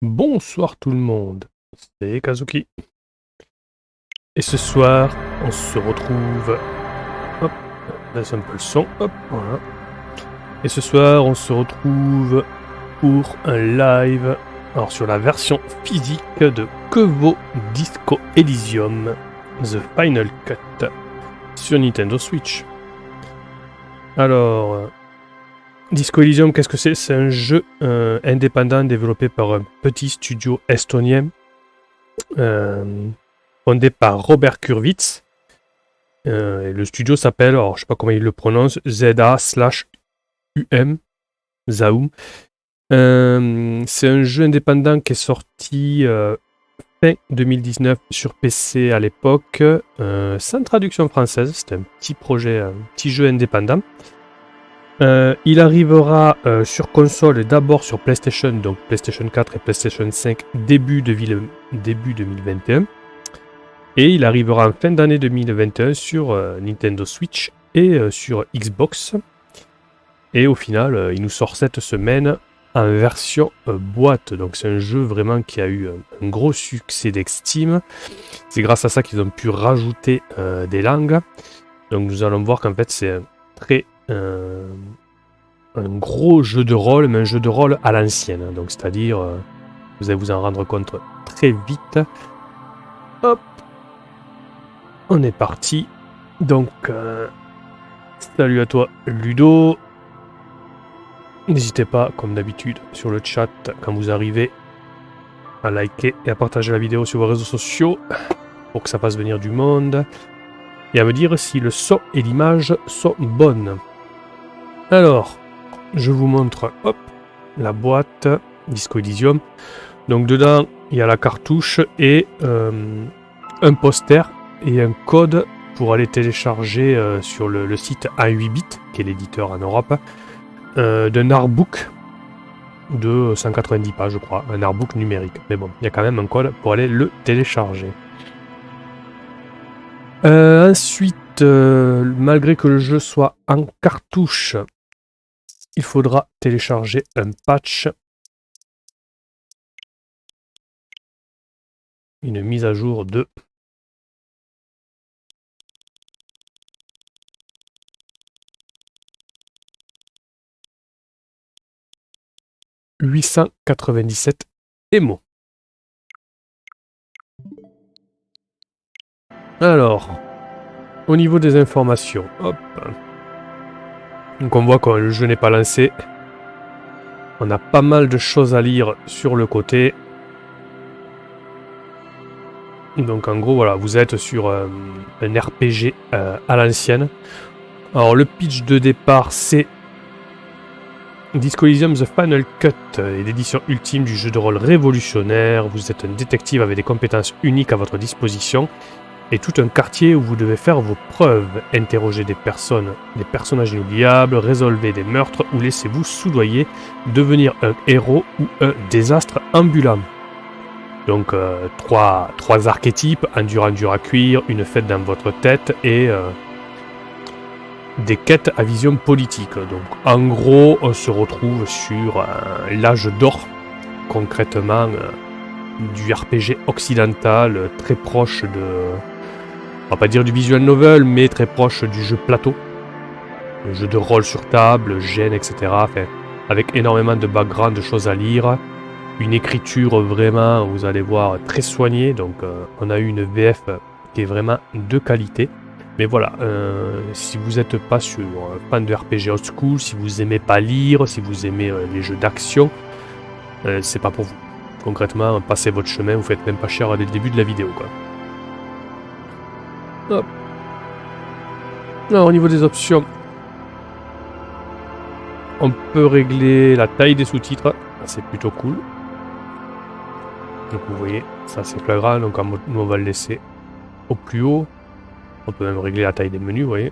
Bonsoir tout le monde, c'est Kazuki. Et ce soir, on se retrouve... Hop, laisse un peu le son, hop, voilà. Et ce soir, on se retrouve pour un live, alors sur la version physique de Que vaut Disco Elysium, The Final Cut, sur Nintendo Switch. Alors... Disco Elysium, qu'est-ce que c'est? C'est un jeu indépendant développé par un petit studio estonien fondé par Robert Kurwitz. Et le studio s'appelle, alors je sais pas comment il le prononce, ZA/UM, Zaum. C'est un jeu indépendant qui est sorti fin 2019 sur PC à l'époque, sans traduction française. C'était un petit projet, un petit jeu indépendant. Il arrivera sur console et d'abord sur PlayStation, donc PlayStation 4 et PlayStation 5 début 2021. Et il arrivera en fin d'année 2021 sur Nintendo Switch et sur Xbox. Et au final, il nous sort cette semaine en version boîte. Donc c'est un jeu vraiment qui a eu un gros succès d'Steam. C'est grâce à ça qu'ils ont pu rajouter des langues. Donc nous allons voir qu'en fait c'est un gros jeu de rôle, mais un jeu de rôle à l'ancienne. Donc c'est-à-dire, vous allez vous en rendre compte très vite. Hop, on est parti. Donc, salut à toi Ludo. N'hésitez pas, comme d'habitude, sur le chat, quand vous arrivez, à liker et à partager la vidéo sur vos réseaux sociaux, pour que ça fasse venir du monde, et à me dire si le son et l'image sont bonnes. Alors, je vous montre, hop, la boîte Disco Elysium. Donc dedans, il y a la cartouche et un poster et un code pour aller télécharger sur le site A8bit, qui est l'éditeur en Europe, d'un artbook de 190 pages, je crois, un artbook numérique. Mais bon, il y a quand même un code pour aller le télécharger. Ensuite, malgré que le jeu soit en cartouche, il faudra télécharger un patch, une mise à jour de 897 émos. Alors, au niveau des informations, hop. Donc on voit que le jeu n'est pas lancé. On a pas mal de choses à lire sur le côté. Donc en gros, voilà, vous êtes sur un RPG à l'ancienne. Alors le pitch de départ, c'est Disco Elysium The Final Cut est l'édition ultime du jeu de rôle révolutionnaire. Vous êtes un détective avec des compétences uniques à votre disposition et tout un quartier où vous devez faire vos preuves, interroger des personnages inoubliables, résolvez des meurtres ou laissez-vous soudoyer, devenir un héros ou un désastre ambulant. Donc trois archétypes, un dur à cuire, une fête dans votre tête et des quêtes à vision politique. Donc en gros, on se retrouve sur l'âge d'or, concrètement, du RPG occidental, très proche de... on va pas dire du visual novel, mais très proche du jeu plateau. Le jeu de rôle sur table, gène, etc. Enfin, avec énormément de background, de choses à lire. Une écriture vraiment, vous allez voir, très soignée. Donc on a eu une VF qui est vraiment de qualité. Mais voilà, si vous n'êtes pas sur fan de RPG old school, si vous aimez pas lire, si vous aimez les jeux d'action, c'est pas pour vous. Concrètement, passez votre chemin, vous faites même pas cher dès le début de la vidéo, quoi. Hop. Alors, au niveau des options, on peut régler la taille des sous-titres, c'est plutôt cool. Donc vous voyez, ça c'est flagrant, donc nous on va le laisser au plus haut. On peut même régler la taille des menus, vous voyez.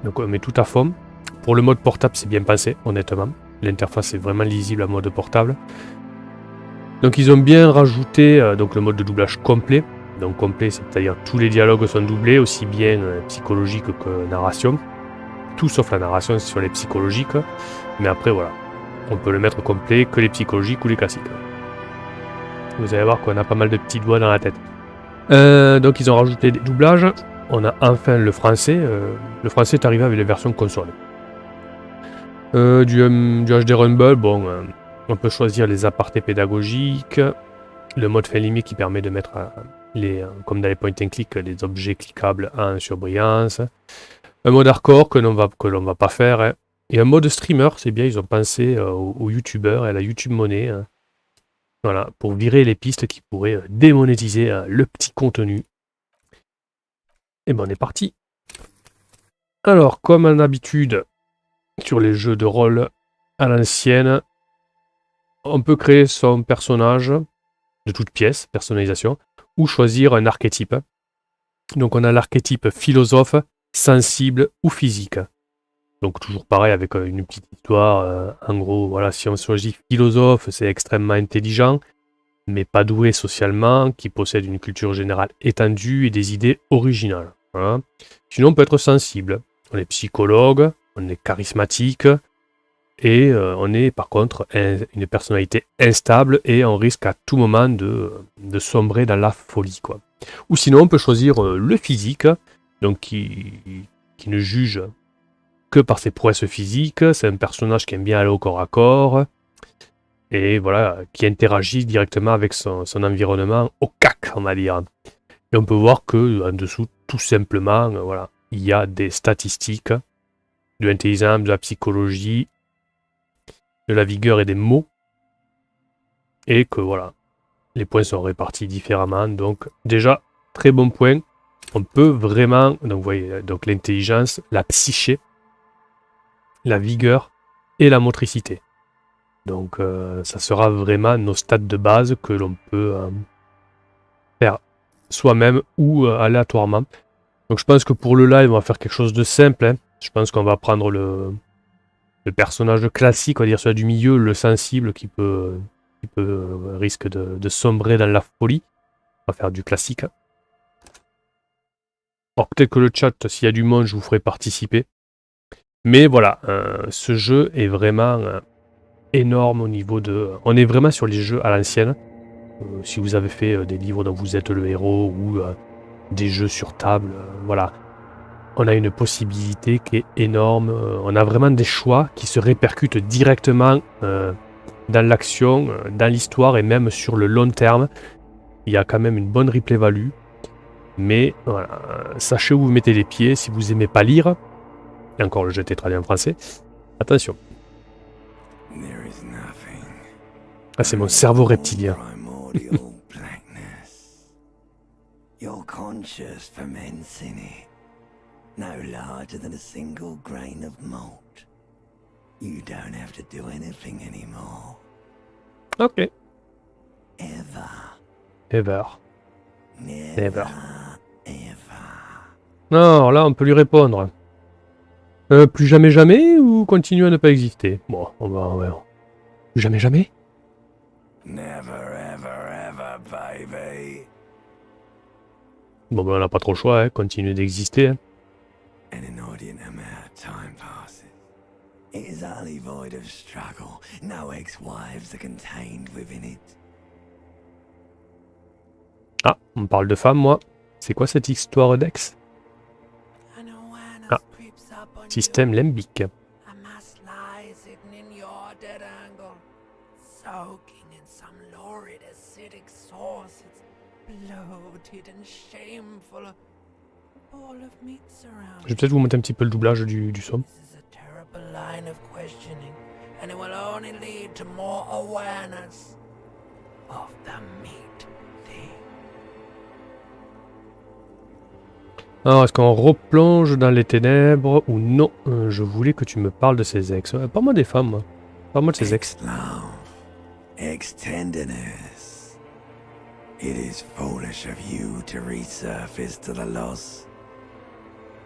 Donc on met tout à fond. Pour le mode portable, c'est bien pensé, honnêtement. L'interface est vraiment lisible en mode portable. Donc ils ont bien rajouté donc le mode de doublage complet. Donc complet, c'est-à-dire tous les dialogues sont doublés, aussi bien psychologique que narration. Tout sauf la narration sur les psychologiques. Mais après, voilà, on peut le mettre complet que les psychologiques ou les classiques. Vous allez voir qu'on a pas mal de petits doigts dans la tête. Donc ils ont rajouté des doublages. On a enfin le français. Le français est arrivé avec les versions console. Du HD Rumble, bon, on peut choisir les apartés pédagogiques. Le mode fin limite qui permet de mettre comme dans les point and click, les objets cliquables en surbrillance. Un mode hardcore que l'on va pas faire. Hein. Et un mode streamer, c'est bien, ils ont pensé aux youtubeurs et à la YouTube monnaie. Hein. Voilà, pour virer les pistes qui pourraient démonétiser le petit contenu. Et ben on est parti. Alors, comme en habitude, sur les jeux de rôle à l'ancienne, on peut créer son personnage de toute pièce, personnalisation, ou choisir un archétype. Donc on a l'archétype philosophe, sensible ou physique. Donc toujours pareil avec une petite histoire. En gros, voilà, si on choisit philosophe, c'est extrêmement intelligent, mais pas doué socialement, qui possède une culture générale étendue et des idées originales. Voilà. Sinon, on peut être sensible. On est psychologue, on est charismatique, et on est par contre une personnalité instable, et on risque à tout moment de sombrer dans la folie, quoi. Ou sinon, on peut choisir le physique, donc qui ne juge que par ses prouesses physiques. C'est un personnage qui aime bien aller au corps à corps, et voilà, qui interagit directement avec son environnement au cac, on va dire. Et on peut voir que en dessous, tout simplement, voilà, il y a des statistiques, de l'intelligence, de la psychologie, de la vigueur et des mots, et que voilà, les points sont répartis différemment. Donc déjà, très bon point. On peut vraiment, donc vous voyez, donc l'intelligence, la psyché, la vigueur et la motricité. Donc ça sera vraiment nos stats de base que l'on peut faire soi-même ou aléatoirement. Donc je pense que pour le live, on va faire quelque chose de simple. Hein. Je pense qu'on va prendre le personnage classique, on va dire celui du milieu, le sensible qui risque de sombrer dans la folie. On va faire du classique. Alors peut-être que le chat, s'il y a du monde, je vous ferai participer. Mais voilà, ce jeu est vraiment énorme au niveau de... On est vraiment sur les jeux à l'ancienne. Si vous avez fait des livres dont vous êtes le héros ou des jeux sur table, voilà. On a une possibilité qui est énorme. On a vraiment des choix qui se répercutent directement dans l'action, dans l'histoire et même sur le long terme. Il y a quand même une bonne replay value. Mais voilà, sachez où vous mettez les pieds. Si vous aimez pas lire, et encore le jeu est traduit en français, attention. Ah, c'est mon cerveau reptilien. No larger than a single grain of malt. You don't have to do anything anymore. Ok. Ever. Never. Ever. Non, alors là, on peut lui répondre. Plus jamais jamais ou continue à ne pas exister? Bon, on va... Ouais. Plus jamais jamais? Never, ever, ever, baby. Bon, ben on n'a pas trop le choix, hein. Continuer d'exister. Hein. An inordinate amount of time passes. It is utterly void of struggle. No ex-wives are contained within it. Ah, on parle de femmes, moi. C'est quoi cette histoire d'ex? Ah, système limbique. Je vais peut-être vous monter un petit peu le doublage du son. Alors, est-ce qu'on replonge dans les ténèbres ou non? Je voulais que tu me parles de ces ex. Parle-moi des femmes, moi. Parle-moi de ces ex. It is foolish of you to resurface to the loss.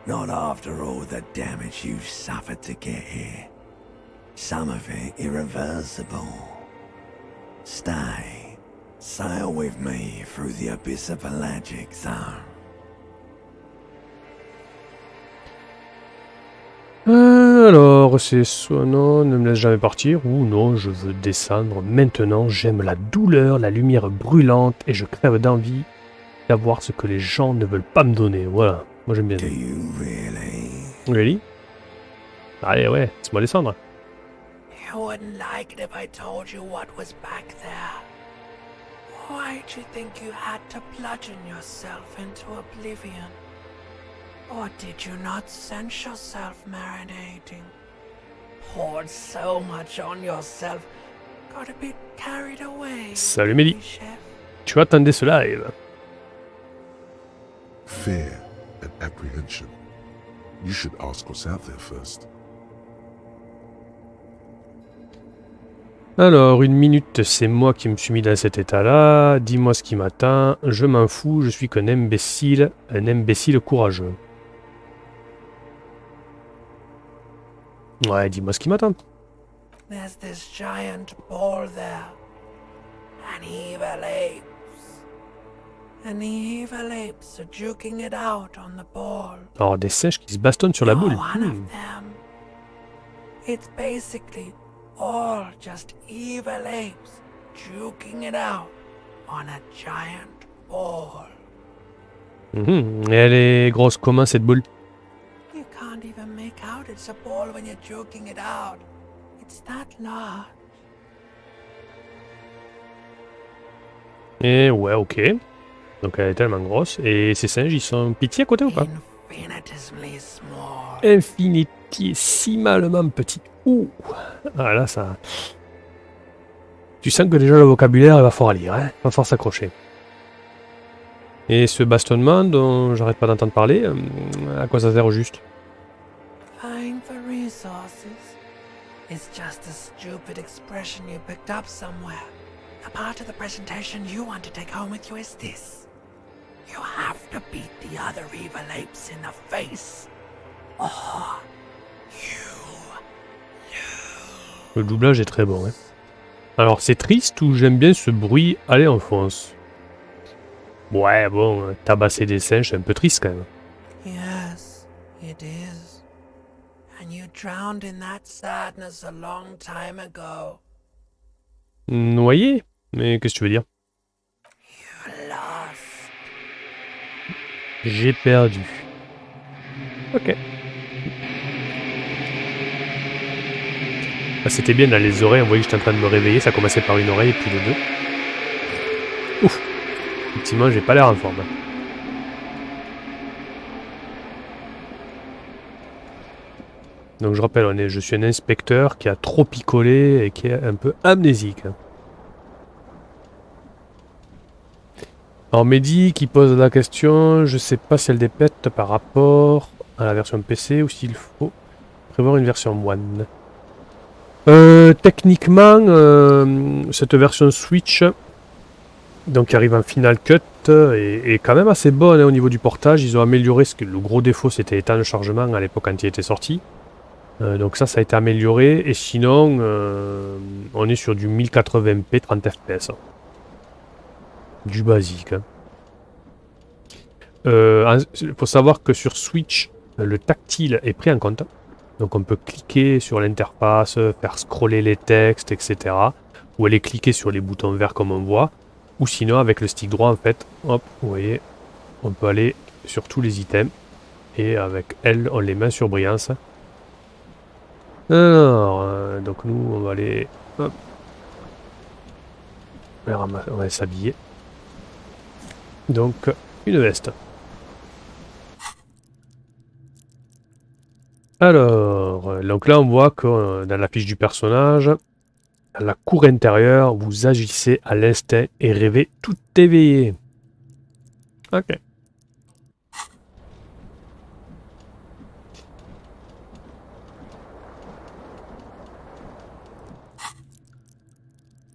Not after all the damage you've suffered to get here. Some of it irreversible. Stay. Sail with me through the abyss of pelagic zone. Alors, c'est soit non, ne me laisse jamais partir, ou non, je veux descendre. Maintenant, j'aime la douleur, la lumière brûlante, et je crève d'envie d'avoir ce que les gens ne veulent pas me donner. Voilà, moi j'aime bien. Do you really? Really? Allez, ouais, laisse-moi descendre. You wouldn't like it if I told you what was back there. Why'd you think you had to bludgeon yourself into oblivion? Or did you not sense yourself marinating? Poured so much on yourself, got a bit carried away. Salut Mehdi. Chef. Tu attendais ce live? Fear and apprehension. You should ask what's out there first. Alors, 1 minute, c'est moi qui me suis mis dans cet état-là. Dis-moi ce qui m'attend. Je m'en fous, je suis qu'un imbécile courageux. Ouais, dis-moi ce qui m'attend. There's this giant ball there. And evil apes. And evil apes are juking it out on the ball. Alors, des singes qui se bastonnent sur la boule. One of them. It's basically all just evil apes juking it out on a giant ball. Et elle est grosse comment cette boule? You can't even make out it's a ball when you're juking it out. It's that large. Et ouais, ok. Donc elle est tellement grosse. Et ces singes, ils sont petits à côté ou pas? Infinitesimally small. Infinitésimalement petits. Ouh. Ah là, ça... Tu sens que déjà le vocabulaire, il va falloir lire, hein. Va falloir s'accrocher. Et ce bastonnement dont j'arrête pas d'entendre parler, à quoi ça sert au juste? Vying for resources. It's just a stupid expression you picked up somewhere. The part of the presentation you want to take home with you is this. You have to beat the other evil apes in the face. Or you lose. Le doublage est très bon, hein. Alors c'est triste ou j'aime bien ce bruit? Allez, on fonce. Ouais, bon, tabasser des singes, c'est un peu triste quand même. Yes, it is. And you drowned in that sadness a long time ago. Noyé? Mais qu'est-ce que tu veux dire? You lost. J'ai perdu. Ok. Ah, c'était bien dans les oreilles, on voyait que j'étais en train de me réveiller, ça commençait par une oreille et puis les deux. Ouf. Effectivement, j'ai pas l'air en forme. Donc je rappelle, je suis un inspecteur qui a trop picolé et qui est un peu amnésique. Alors Mehdi qui pose la question, je sais pas si elle dépète par rapport à la version PC ou s'il faut prévoir une version One. Techniquement, cette version Switch, donc qui arrive en Final Cut, est quand même assez bonne, hein, au niveau du portage. Ils ont amélioré, le gros défaut c'était les temps de chargement à l'époque quand il était sorti. Donc ça a été amélioré, et sinon on est sur du 1080p 30 fps. Du basique. Hein. Faut savoir que sur Switch, le tactile est pris en compte. Donc on peut cliquer sur l'interface, faire scroller les textes, etc. Ou aller cliquer sur les boutons verts comme on voit. Ou sinon avec le stick droit en fait, hop, vous voyez, on peut aller sur tous les items. Et avec L, on les met sur brillance. Alors, donc nous, on va aller... Hop. On va aller s'habiller. Donc, une veste. Alors, donc là, on voit que dans la fiche du personnage, à la cour intérieure, vous agissez à l'instinct et rêvez tout éveillé. Ok.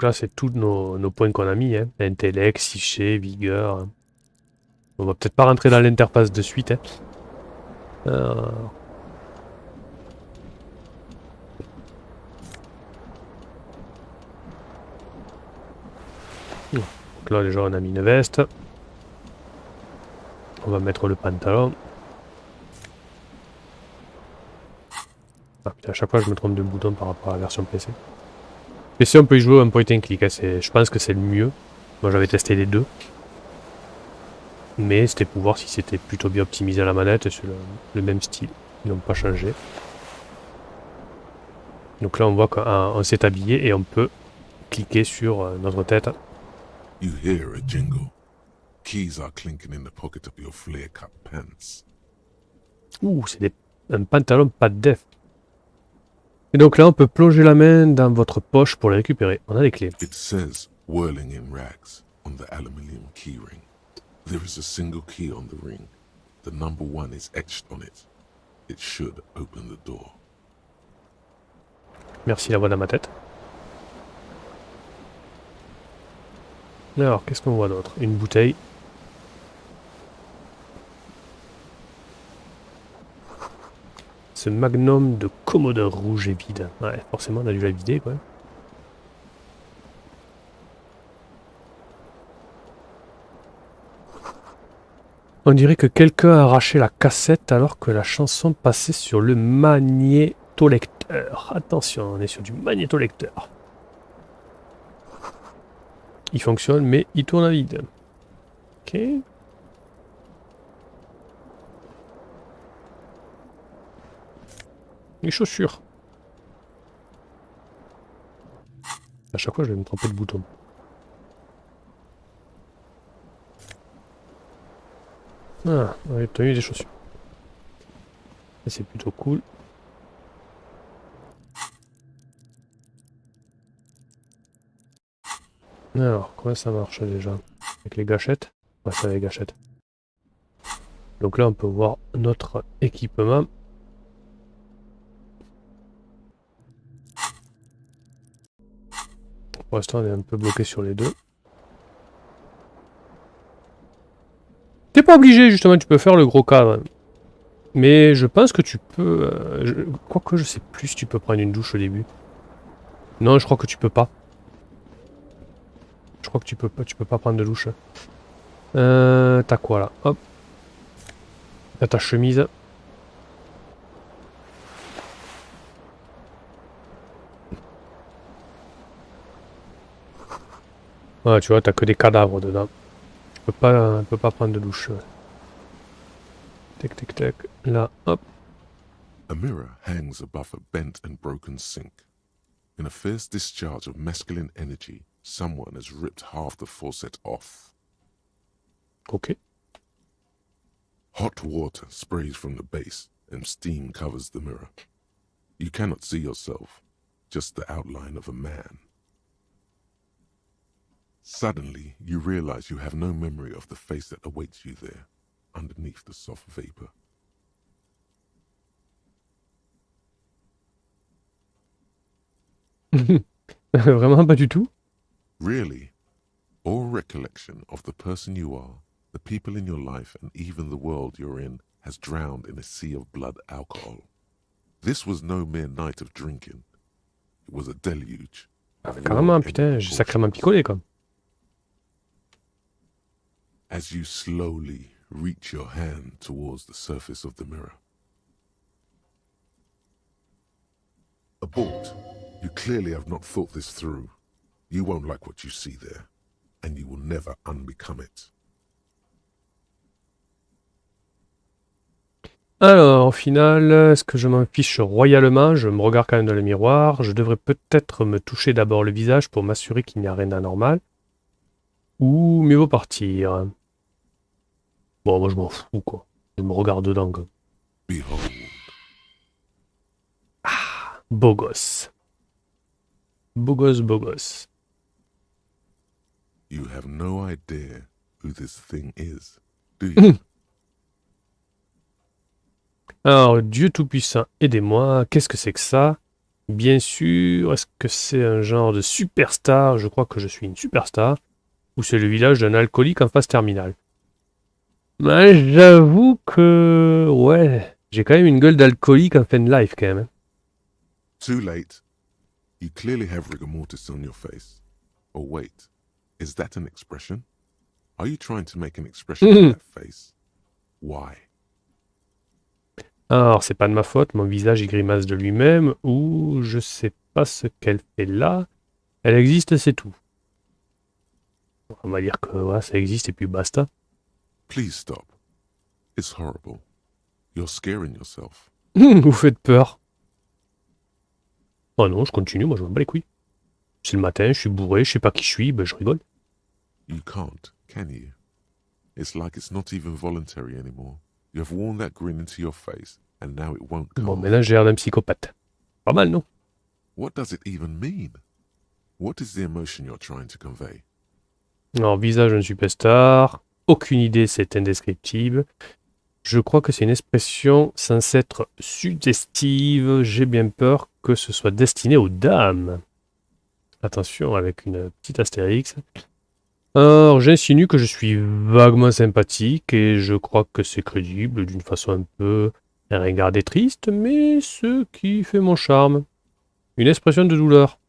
Donc là, c'est tous nos points qu'on a mis. Hein. Intellect, psyché, vigueur. On va peut-être pas rentrer dans l'interface de suite. Hein. Donc là, déjà, on a mis une veste. On va mettre le pantalon. Ah putain, à chaque fois, je me trompe de bouton par rapport à la version PC. PC, on peut y jouer un point and click. Hein. Je pense que c'est le mieux. Moi, j'avais testé les deux. Mais c'était pour voir si c'était plutôt bien optimisé à la manette. C'est le même style. Ils n'ont pas changé. Donc là, on voit qu'on s'est habillé et on peut cliquer sur notre tête. You hear a jingle. Keys are clinking in the pocket of your flare-cut pants. Ouh, c'est un pantalon pas de def. Et donc là, on peut plonger la main dans votre poche pour les récupérer. On a des clés. It says whirling in rags on the aluminium key ring. There is a single key on the ring. The number 1 is etched on it. It should open the door. Merci la voix dans ma tête. Alors, qu'est-ce qu'on voit d'autre? Une bouteille. Ce magnum de Commodore rouge est vide. Ouais, forcément, on a dû la vider, quoi. On dirait que quelqu'un a arraché la cassette alors que la chanson passait sur le magnétolecteur. Attention, on est sur du magnétolecteur. Il fonctionne, mais il tourne à vide. Ok. Les chaussures. À chaque fois, je vais me tromper de bouton. Ah, on a obtenu des chaussures. C'est plutôt cool. Alors, comment ça marche déjà? Avec les gâchettes? Ouais, c'est avec les gâchettes. Donc là, on peut voir notre équipement. Pour l'instant, on est un peu bloqué sur les deux. T'es pas obligé, justement, tu peux faire le gros cadre. Mais je pense que tu peux... Quoique, je sais plus si tu peux prendre une douche au début. Non, je crois que tu peux pas. Je crois que tu peux pas prendre de douche. T'as quoi là? Hop. T'as ta chemise. Ouais, tu vois, t'as que des cadavres dedans. Tu peux pas prendre de douche. Tac, tac, tac. Là, hop. A mirror hangs above a bent and broken sink. In a fierce discharge of masculine energy, someone has ripped half the faucet off. Ok. Hot water sprays from the base and steam covers the mirror. You cannot see yourself, just the outline of a man. Suddenly, you realize you have no memory of the face that awaits you there, underneath the soft vapor. Vraiment pas du tout. Really, all recollection of the person you are, the people in your life, and even the world you're in has drowned in a sea of blood alcohol. This was no mere night of drinking. It was a deluge. Carrément, putain, j'ai sacrément picolé, quoi. As you slowly reach your hand towards the surface of the mirror. Abort. You clearly have not thought this through. You won't like what you see there, and you will never unbecome it. Alors, au final, est-ce que je m'en fiche royalement? Je me regarde quand même dans le miroir. Je devrais peut-être me toucher d'abord le visage pour m'assurer qu'il n'y a rien d'anormal. Ou mieux vaut partir. Bon, moi je m'en fous, quoi. Je me regarde dedans, quoi. Behold. Ah, beau gosse. Beau gosse, beau gosse. You have no idea who this thing is, do you? Alors, Dieu Tout-Puissant, aidez-moi. Qu'est-ce que c'est que ça? Bien sûr, est-ce que c'est un genre de superstar? Je crois que je suis une superstar. Ou c'est le village d'un alcoolique en phase terminale? Ouais, j'avoue que... Ouais, j'ai quand même une gueule d'alcoolique en fin de life quand même. Hein. Too late. You clearly have rigor mortis on your face. Oh wait, is that an expression? Are you trying to make an expression of that face? Why? Alors, c'est pas de ma faute, mon visage il grimace de lui-même, ou je sais pas ce qu'elle fait là. Elle existe, c'est tout. On va dire que ouais, ça existe et puis basta. Please stop. It's horrible. You're scaring yourself. Vous faites peur. Oh non, je continue, moi je m'en bats les couilles. C'est le matin, je suis bourré, je sais pas qui je suis, ben je rigole. You can't, can you? It's like it's not even voluntary anymore. You have worn that grin into your face, and now it won't come Bon, off. maintenant j'ai l'air d'un psychopathe. Pas mal, non? What does it even mean? What is the emotion you're trying to convey? Alors, visage d'un superstar. Aucune idée, c'est indescriptible. Je crois que c'est une expression censée être suggestive. J'ai bien peur que ce soit destiné aux dames. Attention, avec une petite astérix. Alors, j'insinue que je suis vaguement sympathique et je crois que c'est crédible d'une façon un peu ringarde et triste, mais ce qui fait mon charme. Une expression de douleur.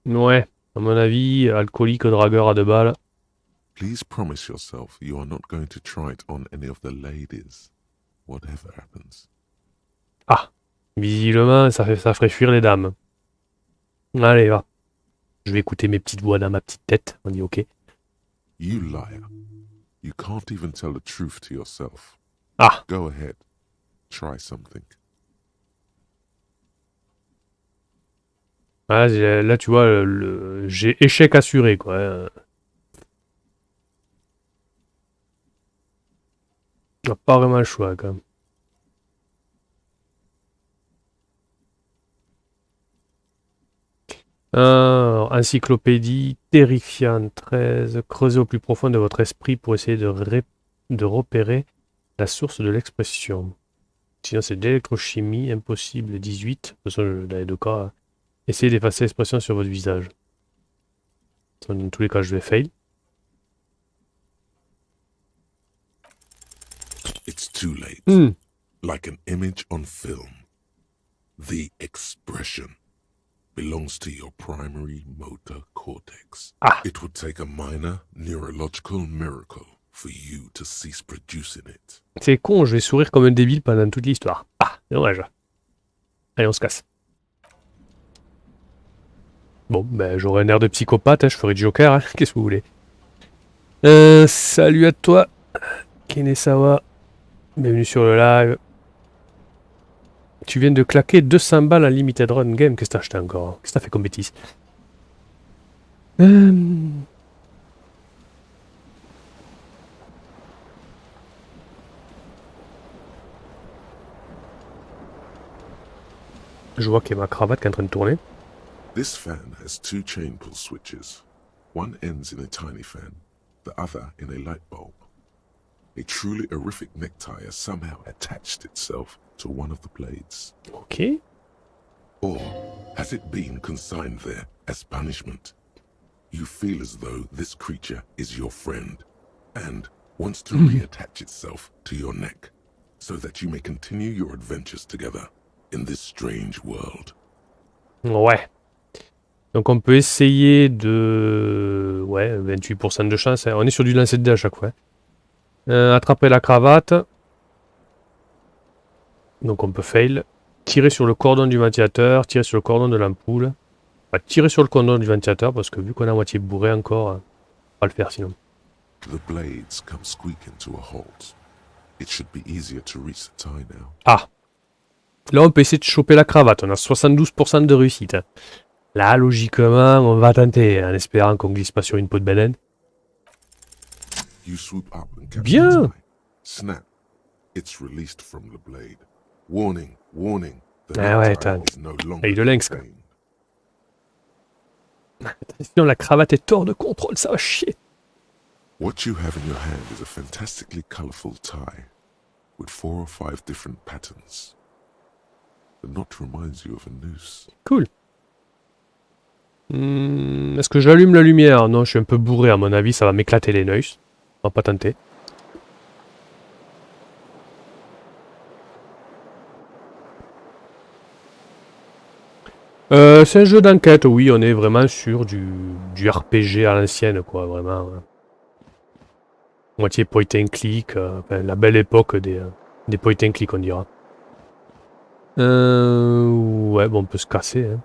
Ouais, à mon avis, alcoolique, dragueur à 2 balles. Please promise yourself you are not going to try it on any of the ladies, whatever happens. Ah, visiblement, ça ferait fuir les dames. Allez, va. Je vais écouter mes petites voix dans ma petite tête. On dit ok. You liar. You can't even tell the truth to yourself. Ah, Go ahead. Try something. ah, là tu vois, j'ai échec assuré, quoi. Hein. On n'a pas vraiment le choix, quand même. Alors, encyclopédie terrifiante 13. Creusez au plus profond de votre esprit pour essayer de repérer la source de l'expression. Sinon, c'est d'électrochimie, impossible 18. De toute façon, dans les deux cas, essayez d'effacer l'expression sur votre visage. Dans tous les cas, je vais fail. It's too late. Like an image on film. The expression belongs to your primary motor cortex. Ah. It would take a minor neurological miracle for you to cease producing it. C'est con, je vais sourire comme un débile pendant toute l'histoire. Ah, dommage. Allez, on se casse. Bon, ben j'aurai un air de psychopathe, hein, je ferai Joker, hein, qu'est-ce que vous voulez. Salut à toi, Kenesawa. Bienvenue sur le live. Tu viens de claquer 200 balles en Limited Run Game. Qu'est-ce que t'as acheté encore? Qu'est-ce que t'as fait comme bêtise? Je vois qu'il y a ma cravate qui est en train de tourner. This fan has two chain pull switches. One ends in a tiny fan, the other in a light bulb. A truly horrific necktie has somehow attached itself to one of the blades. Ok. Or has it been consigned there as punishment? You feel as though this creature is your friend and wants to reattach itself to your neck so that you may continue your adventures together in this strange world. Ouais. Donc on peut essayer de... Ouais, 28% de chance. Hein. On est sur du lancer de dés à chaque fois. Attraper la cravate. Donc on peut fail. Tirer sur le cordon du ventilateur. Tirer sur le cordon de l'ampoule. On va tirer sur le cordon du ventilateur parce que vu qu'on est à moitié bourré encore, on va pas le faire sinon. The blades come squeaking to a halt. It should be easier to reach the tie now. Ah. Là on peut essayer de choper la cravate. On a 72% de réussite. Hein. Là logiquement on va tenter en espérant qu'on glisse pas sur une peau de banane. You swoop up and catch Bien. the tie. Snap. It's released from the blade. Warning, warning. The Ah ouais, necktie is no longer Œil de lynx, quoi. contained. Attention, la cravate est hors de contrôle, ça va chier. What you have in your hand is a fantastically colorful tie. with 4 or 5 different patterns. The knot reminds you of a noose. Cool. Est-ce que j'allume la lumière? Non, je suis un peu bourré à mon avis, ça va m'éclater les neuils. On va pas tenter. C'est un jeu d'enquête, oui, on est vraiment sur du RPG à l'ancienne, quoi, vraiment. Moitié point and click, enfin, la belle époque des point and click, on dira. Ouais, bon, on peut se casser, hein.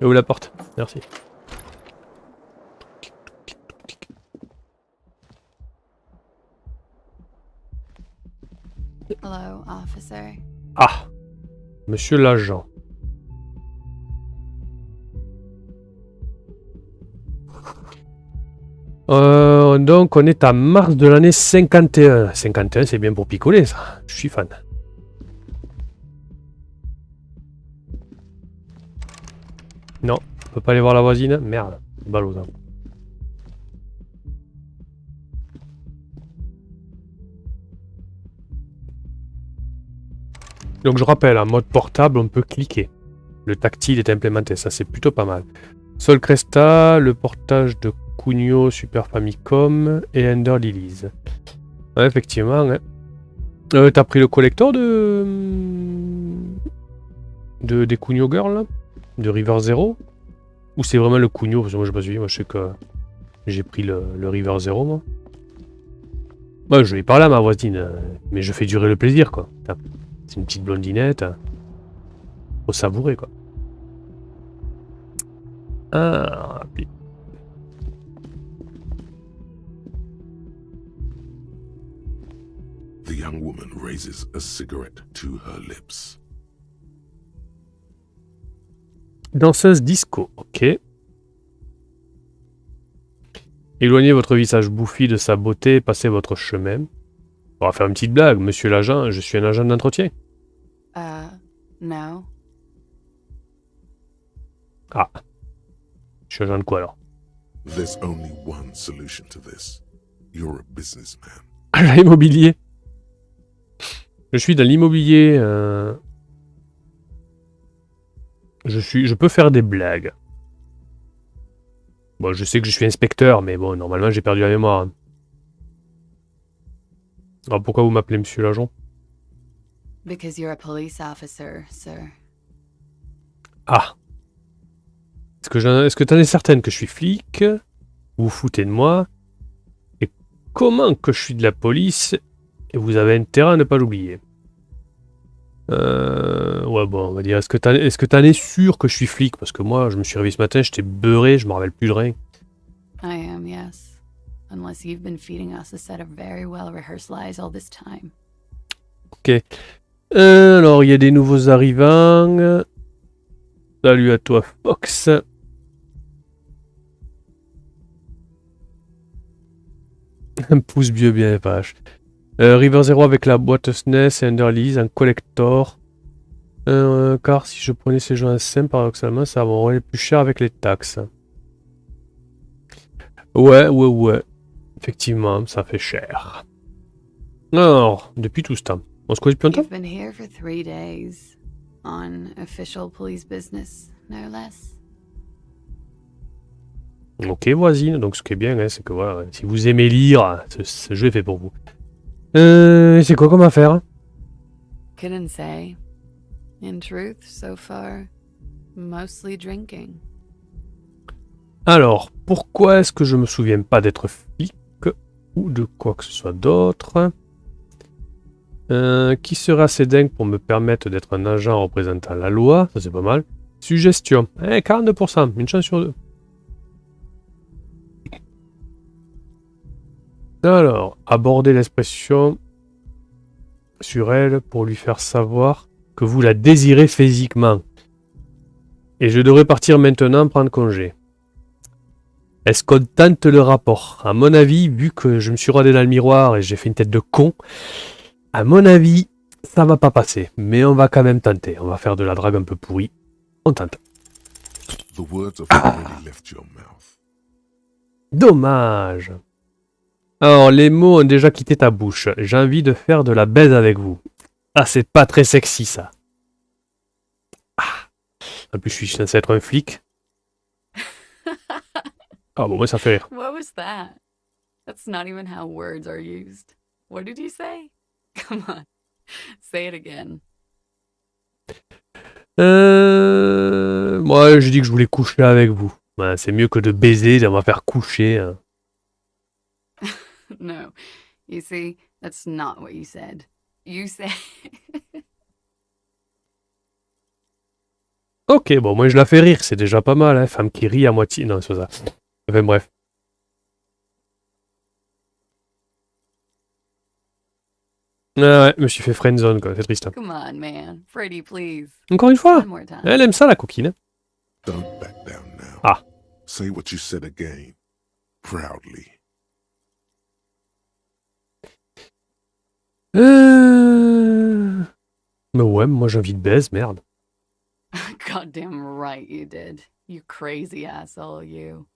Et où la porte? Merci. Hello, officer. Ah, monsieur l'agent. Donc on est à mars de l'année 51. 51 c'est bien pour picoler ça, je suis fan. Non, on peut pas aller voir la voisine. Merde, ballot ça. Donc je rappelle, en mode portable, on peut cliquer. Le tactile est implémenté, ça c'est plutôt pas mal. Sol Cresta, le portage de Cugno Super Famicom et Ender Lilies. Ouais, effectivement. Hein. T'as pris le collector des Cugno Girls là? De River Zero? Ou c'est vraiment le Cugno? Parce que moi je me suis dit, moi je sais que j'ai pris le River Zero moi. Moi je vais parler à ma voisine, mais je fais durer le plaisir quoi. C'est une petite blondinette. Faut savourer quoi. Ah, puis... The young woman raises a cigarette to her lips. Danseuse disco, ok. Éloignez votre visage bouffi de sa beauté et passez votre chemin. On va faire une petite blague, monsieur l'agent, je suis un agent d'entretien. No. Ah. Je suis agent de quoi alors? There's only one solution to this. You're a businessman. Agent immobilier. Je suis dans l'immobilier. Je peux faire des blagues. Bon, je sais que je suis inspecteur, mais bon, normalement j'ai perdu la mémoire. Alors pourquoi vous m'appelez monsieur l'agent? Because you're a police officer, sir. Ah. Est-ce que t'en es certaine que je suis flic? Vous vous foutez de moi? Et comment que je suis de la police? Et vous avez intérêt à ne pas l'oublier. Ouais bon, on va dire, est-ce que t'en es sûr que je suis flic? Parce que moi, je me suis réveillé ce matin, j'étais beurré, je me rappelle plus de rien. I am, yes. Unless you've been feeding us a set of very well-rehearsed lies all this time. Ok. Alors, il y a des nouveaux arrivants. Salut à toi, Fox. Un pouce vieux bien vache. River Zero avec la boîte SNES et Underlease, un collector. Car si je prenais ces jeux en SIM, paradoxalement, ça m'aurait plus cher avec les taxes. Ouais. Effectivement, ça fait cher. Alors, depuis tout ce temps. On se connaît depuis longtemps? You've been here for 3 days. On official police business, no less. Ok, voisine. Donc, ce qui est bien, hein, c'est que voilà, si vous aimez lire, ce jeu est fait pour vous. C'est quoi comme affaire? Couldn't say. In truth, so far, mostly drinking. Alors, pourquoi est-ce que je me souviens pas d'être flic ou de quoi que ce soit d'autre? Qui serait assez dingue pour me permettre d'être un agent représentant la loi? Ça c'est pas mal. Suggestion. 42%, une chance sur 2. Alors, aborder l'expression sur elle pour lui faire savoir que vous la désirez physiquement. Et je devrais partir maintenant prendre congé. Est-ce qu'on tente le rapport? À mon avis, vu que je me suis regardé dans le miroir et j'ai fait une tête de con, à mon avis, ça va pas passer. Mais on va quand même tenter. On va faire de la drague un peu pourrie. On tente. The words have already left your mouth. Dommage. Alors, les mots ont déjà quitté ta bouche. J'ai envie de faire de la baise avec vous. Ah, c'est pas très sexy, ça. Ah. En plus, je suis censé être un flic. Ah bon, moi, ça fait rire. What was that? That's not even how words are used. What did you say? Come on. Say it again. Moi, j'ai dit que je voulais coucher avec vous. Ouais, c'est mieux que de baiser, on va faire coucher. Hein. No. You see, that's not what you said. You said... Ok, bon, moi je la fais rire, c'est déjà pas mal, hein. Femme qui rit à moitié. Non, c'est ça. Enfin, bref. Ah ouais, je me suis fait friendzone, quoi, c'est triste. Hein. Come on, man. Freddy, please. Encore une fois, One more time. elle aime ça, la coquine. Hein. Don't back down now. Ah. Say what you said again. Proudly. Mais ouais, moi j'ai envie de baise, merde. Goddamn right you did. You crazy asshole, you.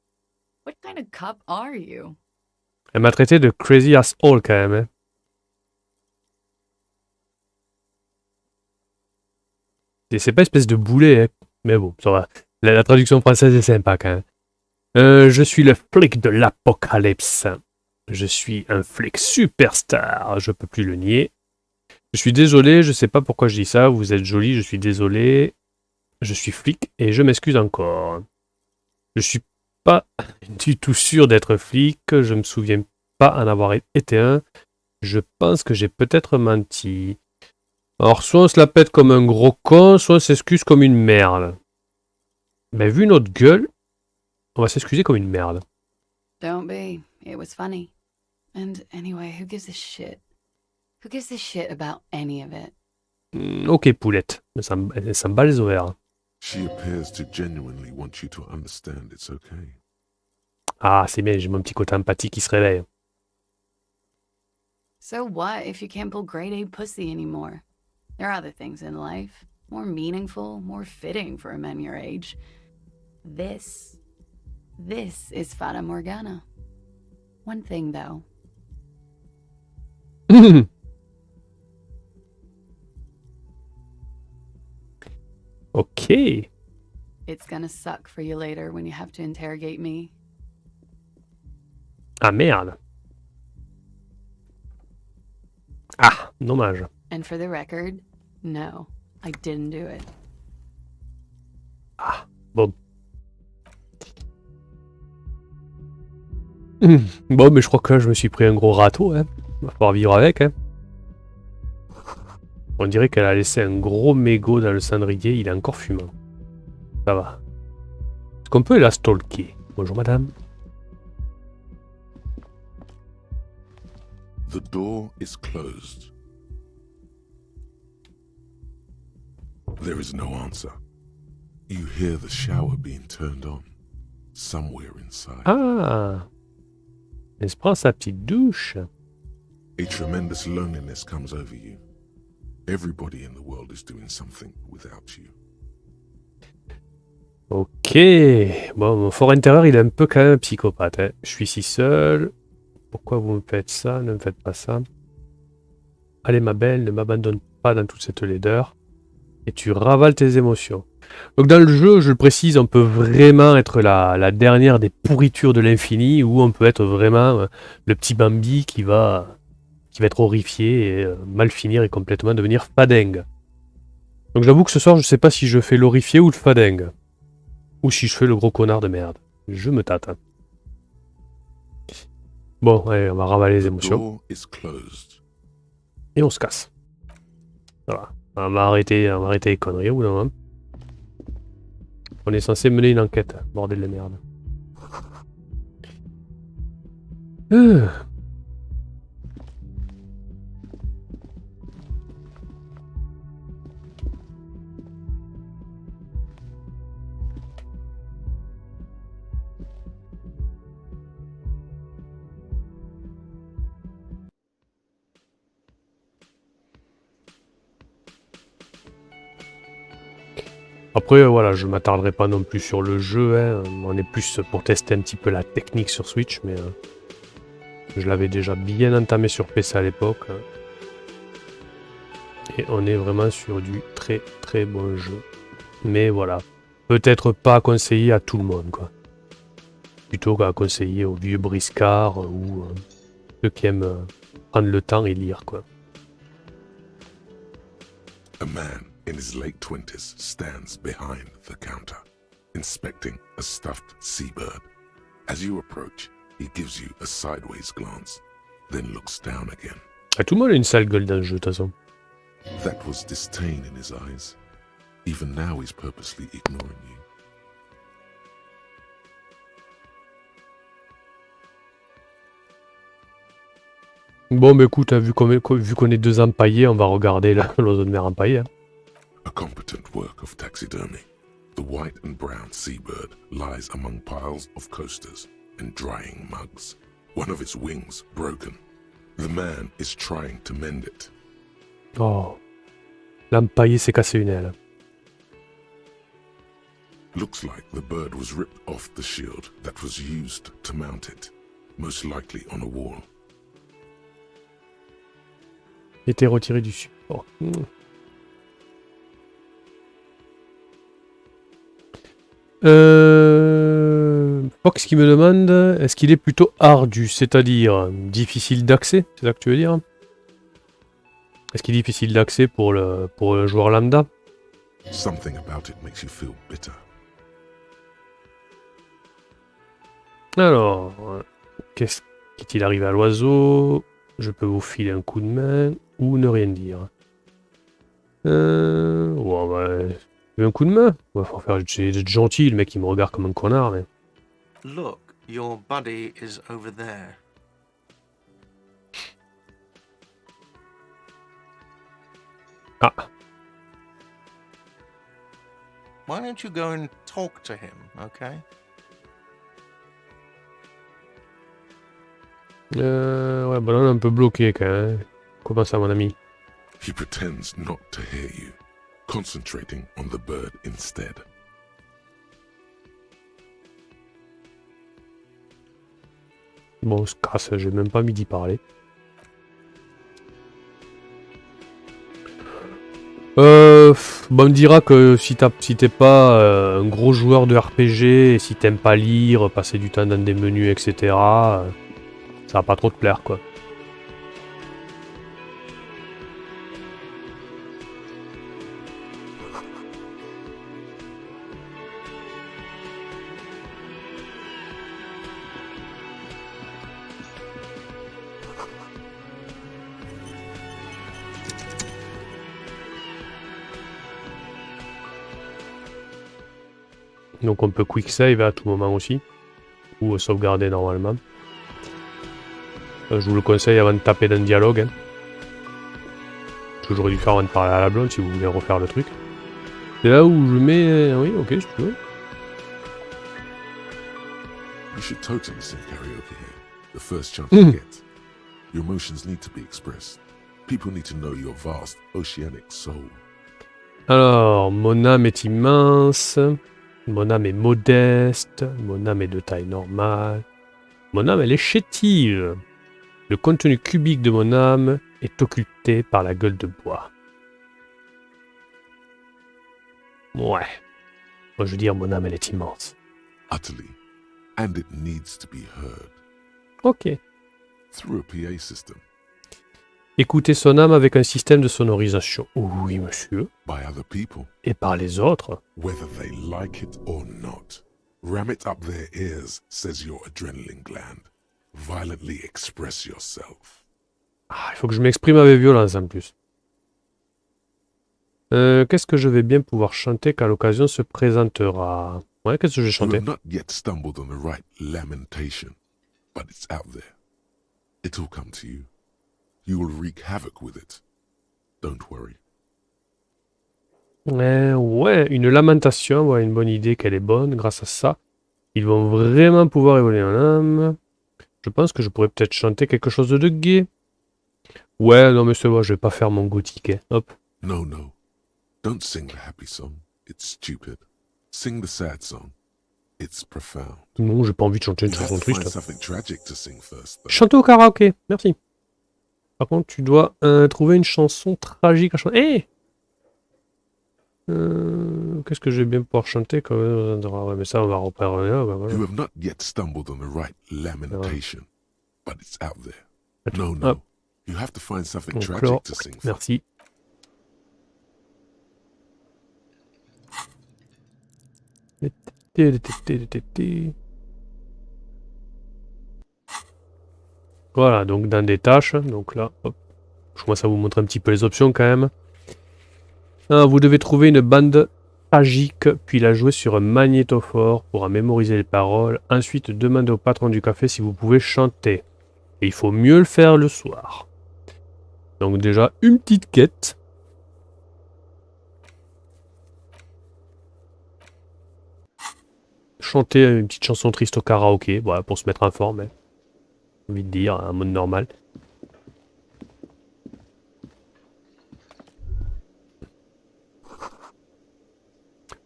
What kind of cop are you? Elle m'a traité de crazy asshole quand même. Hein. Et c'est pas espèce de boulet, hein. Mais bon, ça va. La traduction française est sympa quand même. Je suis le flic de l'apocalypse. Je suis un flic superstar, je peux plus le nier. Je suis désolé, je sais pas pourquoi je dis ça, vous êtes joli, je suis désolé. Je suis flic et je m'excuse encore. Je suis pas du tout sûr d'être flic, je me souviens pas en avoir été un. Je pense que j'ai peut-être menti. Alors soit on se la pète comme un gros con, soit on s'excuse comme une merde. Mais vu notre gueule, on va s'excuser comme une merde. Don't be. It was funny. And anyway, who gives a shit? Who gives a shit about any of it? Ok, poulette. Ça me bat les ovaires. She appears to genuinely want you to understand it's okay. Ah, c'est bien, j'ai mon petit côté empathique qui se réveille. So what if you can't pull grade A pussy anymore? There are other things in life, more meaningful, more fitting for a man your age. This is Fata Morgana. One thing though. Ok. It's gonna suck for you later when you have to interrogate me. Ah merde. Ah, dommage. And for the record, no, I didn't do it. Ah, bon. Bon, mais je crois que là, je me suis pris un gros râteau, hein. Va falloir vivre avec, hein. On dirait qu'elle a laissé un gros mégot dans le cendrier, il est encore fumant. Ça va. Est-ce qu'on peut la stalker? Bonjour madame. The door is closed. There is no answer. You hear the shower being turned on. Somewhere inside. Ah, elle se prend sa petite douche. A tremendous loneliness comes over you. Everybody in the world is doing something without you. Ok. Bon, mon fort intérieur, il est un peu quand même un psychopathe. Hein. Je suis si seul. Pourquoi vous me faites ça? Ne me faites pas ça. Allez ma belle, ne m'abandonne pas dans toute cette laideur. Et tu ravales tes émotions. Donc dans le jeu, je le précise, on peut vraiment être la dernière des pourritures de l'infini, ou on peut être vraiment le petit Bambi qui va être horrifié et mal finir et complètement devenir fadingue. Donc j'avoue que ce soir, je sais pas si je fais l'horrifié ou le fadingue. Ou si je fais le gros connard de merde. Je me tâte. Hein. Bon, allez, on va ravaler les émotions. Et on se casse. Voilà. On va arrêter les conneries au bout d'un moment. On est censé mener une enquête, bordel de merde. Après, voilà, je m'attarderai pas non plus sur le jeu, hein. On est plus pour tester un petit peu la technique sur Switch, mais... Je l'avais déjà bien entamé sur PC à l'époque. Et on est vraiment sur du très très bon jeu. Mais voilà, peut-être pas conseillé à tout le monde, quoi. Plutôt qu'à conseiller aux vieux briscards ou ceux qui aiment prendre le temps et lire, quoi. A man in his late 20s stands behind the counter, inspecting a stuffed seabird. As you approach, he gives you a sideways glance, then looks down again. Ah, tout le monde a une sale gueule dans le jeu, de toute façon. That was disdain in his eyes. Even now he's purposely ignoring you. Bon, bah écoute, vu qu'on est deux empaillés, on va regarder l'oiseau de mer empaillé. Hein. A competent work of taxidermy. The white and brown seabird lies among piles of coasters and drying mugs. One of its wings broken. The man is trying to mend it. Oh, l'empaillé s'est cassé une aile. Looks like the bird was ripped off the shield that was used to mount it, most likely on a wall. Était retiré du support. Fox qui me demande, est-ce qu'il est plutôt ardu, c'est-à-dire difficile d'accès, c'est ça que tu veux dire? Est-ce qu'il est difficile d'accès pour le joueur lambda? Something about it makes you feel bitter. Alors, qu'est-ce qu'il arrive à l'oiseau? Je peux vous filer un coup de main ou ne rien dire. Ouais, bah, un coup de main. Ouais, faut faire, j'ai d'être gentil, le mec il me regarde comme un connard, mais. Look, your buddy is over there. Ah. Why don't you go and talk to him, okay? Ouais, bah là on est un peu bloqué quand même. Comment ça, mon ami? He pretends not to hear you, concentrating on the bird instead. Bon, on se casse, j'ai même pas mis d'y parler. Bon, on me dira que si t'es pas un gros joueur de RPG, et si t'aimes pas lire, passer du temps dans des menus, etc., ça va pas trop te plaire, quoi. Donc on peut quick save à tout moment aussi, ou sauvegarder normalement. Je vous le conseille avant de taper dans le dialogue. Hein. Que j'aurais dû faire avant de parler à la blonde si vous voulez refaire le truc. C'est là où je mets... Oui, ok, si tu veux. You should totally sing karaoke here. The first chance you get. Your emotions need to be expressed. People need to know your vast oceanic soul. Alors, mon âme est immense. Mon âme est modeste. Mon âme est de taille normale. Mon âme, elle est chétive. Le contenu cubique de mon âme est occulté par la gueule de bois. Ouais. Moi, je veux dire, mon âme, elle est immense. Utterly. And it needs to be heard. Ok. Through a PA system. Écouter son âme avec un système de sonorisation. Oui, monsieur. By other people. Et par les autres. Whether they like it or not. Ram it up their ears, says your adrenaline gland. Violently express yourself. Ah, il faut que je m'exprime avec violence en plus. Qu'est-ce que je vais bien pouvoir chanter quand l'occasion se présentera? Ouais, qu'est-ce que je vais chanter? You have not yet stumbled on the right lamentation, but it's out there. It'll come to you. You will wreak havoc with it. Don't worry. Ouais, une lamentation, ouais, une bonne idée qu'elle est bonne. Grâce à ça, ils vont vraiment pouvoir évoluer en âme. Je pense que je pourrais peut-être chanter quelque chose de gai. Ouais, non mais c'est bon, je vais pas faire mon gothique. Hein. Hop. No, no. Don't sing the happy song. It's stupid. Sing the sad song. It's profound. Non, j'ai pas envie de chanter une You have chanson to find triste. something tragic to sing first, though. Chanter au karaoké, merci. Par contre, tu dois trouver une chanson tragique à chanter. Hé qu'est-ce que je vais bien pouvoir chanter quand même? Ouais, mais ça, on va reprendre là. Bah, voilà. You have not yet stumbled on the right lamentation, but it's out there. Attends, No. hop. You have to find something Donc, tragic là, to sing first. merci. Voilà, donc dans des tâches. Donc là, hop. Je commence à vous montrer un petit peu les options quand même. Vous devez trouver une bande tragique, puis la jouer sur un magnétophore pour en mémoriser les paroles. Ensuite, demandez au patron du café si vous pouvez chanter. Et il faut mieux le faire le soir. Donc déjà, une petite quête. Chanter une petite chanson triste au karaoké, voilà, pour se mettre en forme. Hein. J'ai envie de dire, en mode normal.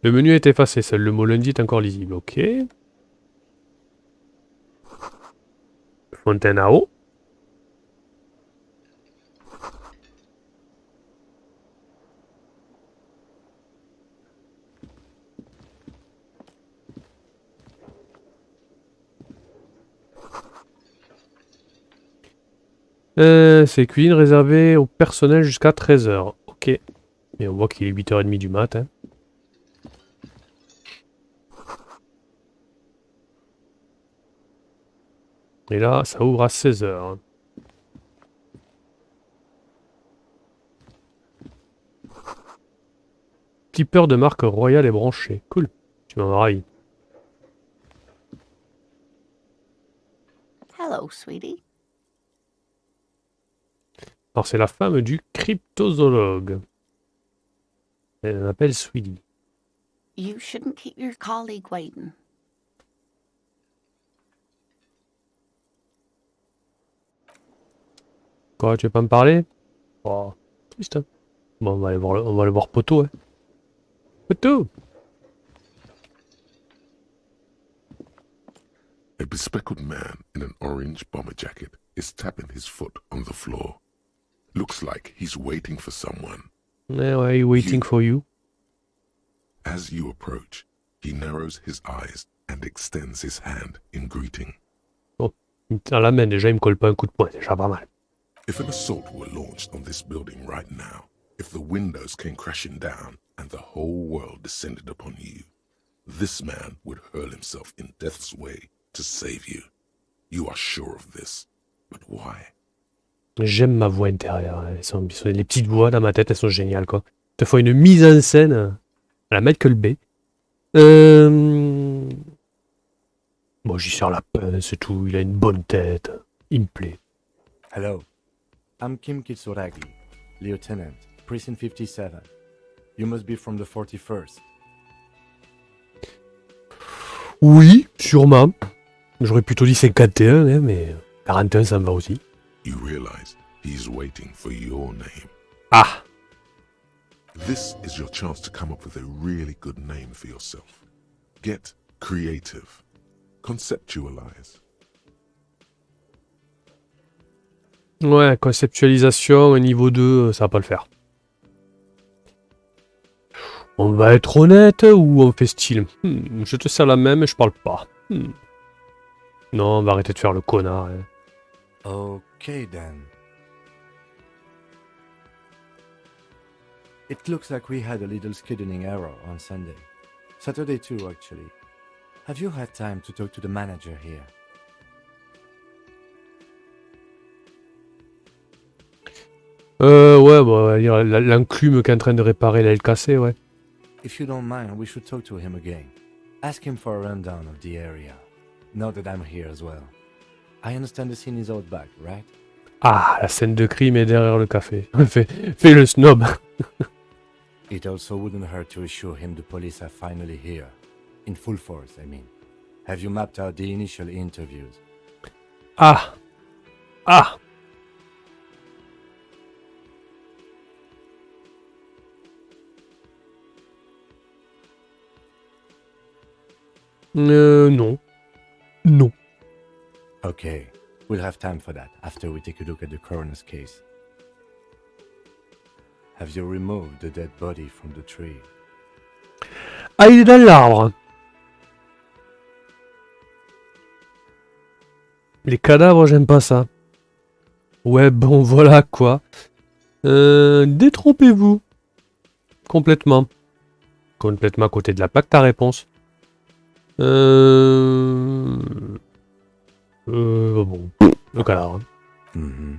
Le menu est effacé, seul le mot lundi est encore lisible. Ok. Fontaine à eau. C'est cuisine réservée au personnel jusqu'à 13 h. Ok. Et on voit qu'il est 8h30 du matin. Et là, ça ouvre à 16 h. Clipper de marque Royal est branché. Cool. Tu m'en railles. Hello, sweetie. Alors, c'est la femme du cryptozoologue. Elle m'appelle Sweetie. You shouldn't keep your colleague waiting. Quoi, tu veux pas me parler? Oh, triste. Hein. Bon, on va aller voir Poto. Hein. Poto! A bespectacled man in an orange bomber jacket is tapping his foot on the floor. Looks like he's waiting for someone. Ouais, waiting for you. As you approach, he narrows his eyes and extends his hand in greeting. Bon, il me tient la main déjà, il me colle pas un coup de poing, c'est déjà pas mal. If an assault were launched on this building right now, if the windows came crashing down and the whole world descended upon you, this man would hurl himself in death's way to save you. You are sure of this, but why? J'aime ma voix intérieure. Les petites voix dans ma tête, elles sont géniales, quoi. Te faut une mise en scène à la Michael Bay. Bon, j'y sers la pince, c'est tout. Il a une bonne tête. Il me plaît. Hello. I'm Kim Kitsuragi, Lieutenant, Precinct 57. You must be from the 41st. Oui, sûrement. J'aurais plutôt dit 51, hein, mais 41, ça me va aussi. You realize he's waiting for your name. Ah! This is your chance to come up with a really good name for yourself. Get creative. Conceptualize. Ouais, conceptualisation, niveau 2, ça va pas le faire. On va être honnête ou on fait style? Je te sers la même et je parle pas. Non, on va arrêter de faire le connard. Hein. Okay then. It looks like we had a little scheduling error on Sunday. Saturday too, actually. Have you had time to talk to the manager here? Ouais, bon, l'enclume qui est en train de réparer l'aile cassée, ouais. If you don't mind, we should talk to him again. Ask him for a rundown of the area. Now that I'm here as well. I understand the scene is out back, right? Ah, la scène de crime est derrière le café. Fais le snob. It also wouldn't hurt to assure him the police are finally here. In full force, I mean. Have you mapped out the initial interviews? Ah! Ah! Non. Non. Okay, we'll have time for that after we take a look at the coroner's case. Have you removed the dead body from the tree? Ah, il est dans l'arbre. Les cadavres, j'aime pas ça. Ouais, bon, voilà, quoi. Détrompez-vous. Complètement. Complètement à côté de la plaque, ta réponse. Bon. Le cadavre. Mm-hmm.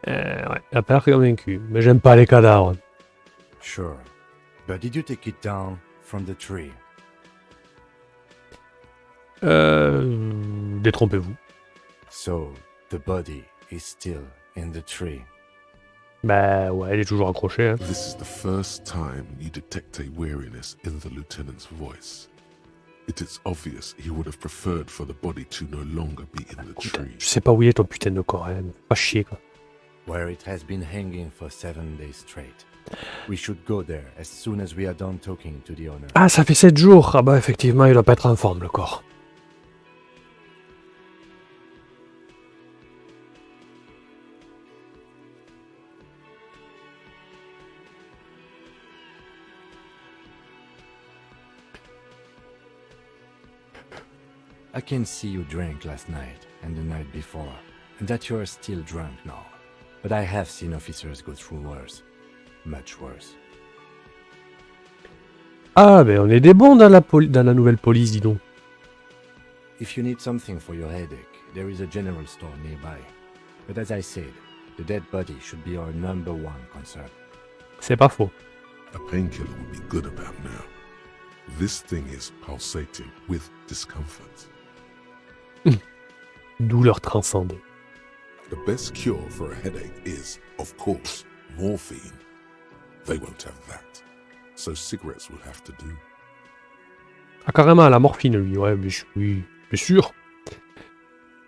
Ouais, la peur convaincu. Mais j'aime pas les cadavres. Sure. But did you take it down from the tree? Détrompez-vous. So, the body is still in the tree. Bah ouais, elle est toujours accrochée. Hein. This is the first time you detect a weariness in the lieutenant's voice. It is obvious he would have preferred for the body to no longer be in the tree. Je sais pas où il est ton putain de corps, hein. Pas chier quoi. Where it has been hanging for 7 days straight. We should go there as soon as we are done talking to the owner. Ah, ça fait 7 jours. Ah bah effectivement, il doit pas être en forme le corps. I can see you drank last night and the night before, and that you are still drunk now. But I have seen officers go through worse. Much worse. Ah, ben on est des bons dans la nouvelle police, dis donc. If you need something for your headache, there is a general store nearby. But as I said, the dead body should be our number one concern. C'est pas faux. A painkiller would be good about now. This thing is pulsating with discomfort. Douleur transcendée. The best cure for a headache is, of course, morphine. They won't have that. So cigarettes will have to do. Ah, carrément, la morphine, lui. Ouais, mais oui, bien sûr.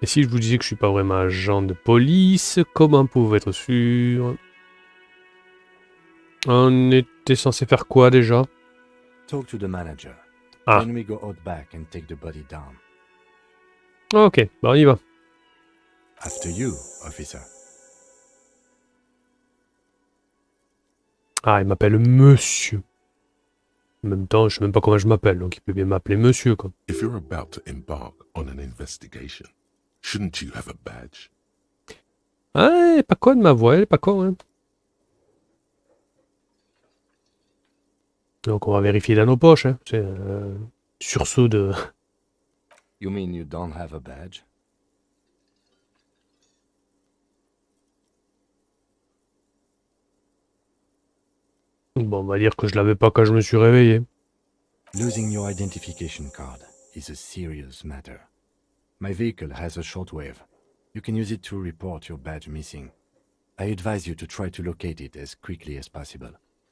Et si je vous disais que je suis pas vraiment agent de police, comment pouvez-vous être sûr? On était censé faire quoi déjà? Talk to the manager. Ah. Then we go out back and take the body down. Ok, bah on y va. After you, officer. Ah, il m'appelle monsieur. En même temps, je sais même pas comment je m'appelle, donc il peut bien m'appeler monsieur, quoi. If you're about to embark on an investigation, shouldn't you have a badge? Ah, elle est pas conne ma voix, elle est pas con, hein. Donc on va vérifier dans nos poches, hein. C'est sursaut de... You mean you don't have a badge? Bon, on va dire que je l'avais pas quand je me suis réveillé. Losing your identification card is a serious matter. My vehicle has a shortwave. You can use it to report your badge missing. I advise you to try to locate it as quickly as possible.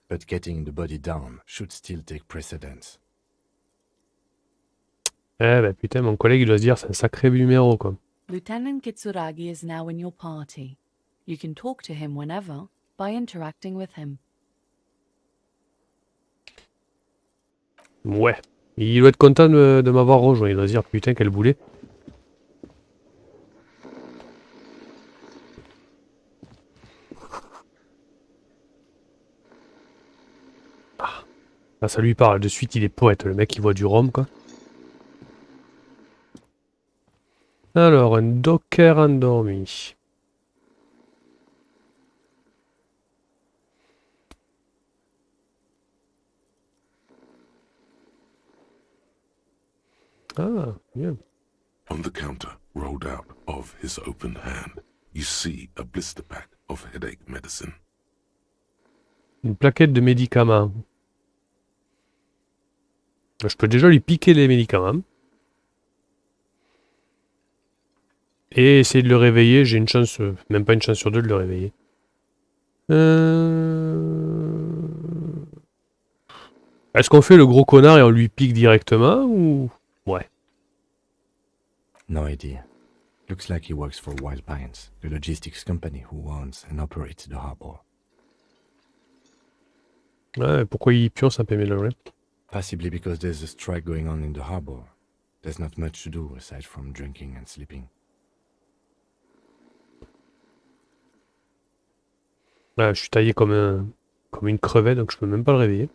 But getting the body down should still take precedence. Eh ben putain, mon collègue il doit se dire c'est un sacré numéro, quoi. Lieutenant Kitsuragi is now in your party. You can talk to him whenever by interacting with him. Ouais. Il doit être content de m'avoir rejoint. Il doit se dire putain quel boulet. Ah. Là, ça lui parle. De suite, il est poète. Le mec, il voit du rhum, quoi. Alors, un docker endormi. Ah, bien. On the counter, rolled out of his open hand, you see a blister pack of headache medicine. Une plaquette de médicaments. Je peux déjà lui piquer les médicaments. Et essayer de le réveiller. J'ai une chance, même pas une chance sur deux de le réveiller. Est-ce qu'on fait le gros connard et on lui pique directement ou... Ouais. No idea. Looks like he works for Wild Pines, the logistics company who owns and operates the harbor. Ouais, pourquoi il pionce un peu mélangé. Possibly because there's a strike going on in the harbor. There's not much to do aside from drinking and sleeping. Là, je suis taillé comme une crevette, donc je peux même pas le réveiller.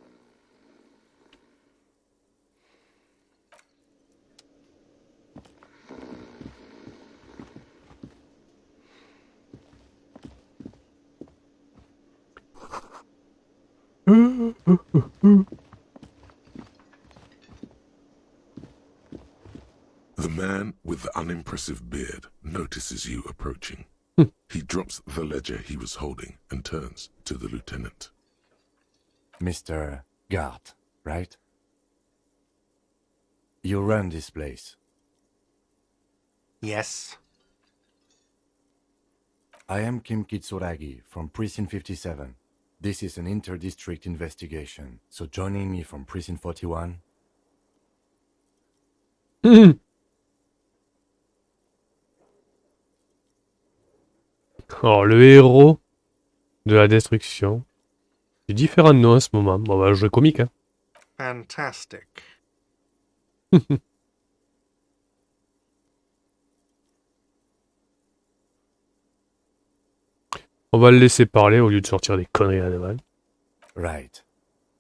The man with the unimpressive beard notices you approaching. He drops the ledger he was holding and turns to the lieutenant. Mr. Gart, right? You run this place. Yes. I am Kim Kitsuragi from Precinct 57. This is an inter-district investigation, so joining me from Precinct 41... Alors, le héros de la destruction. J'ai différents noms en ce moment. Bon, on va jouer comique, hein. Fantastic. On va le laisser parler au lieu de sortir des conneries à la balle. Right.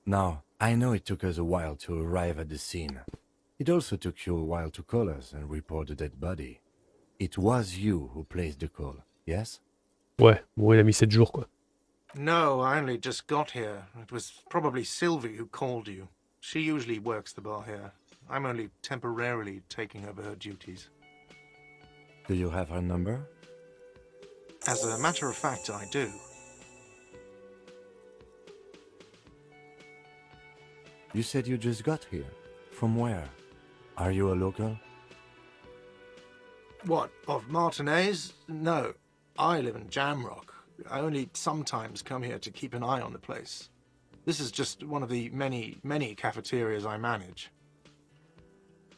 Now, I know it took us a while to arrive at the scene. It also took you a while to call us and report the dead body. It was you who placed the call, yes? Ouais, bon, il a mis 7 jours, quoi. No, I only just got here. It was probably Sylvie who called you. She usually works the bar here. I'm only temporarily taking over her duties. Do you have her number? As a matter of fact, I do. You said you just got here. From where? Are you a local? What, of Martinez? No, I live in Jamrock. I only sometimes come here to keep an eye on the place. This is just one of the many, many cafeterias I manage.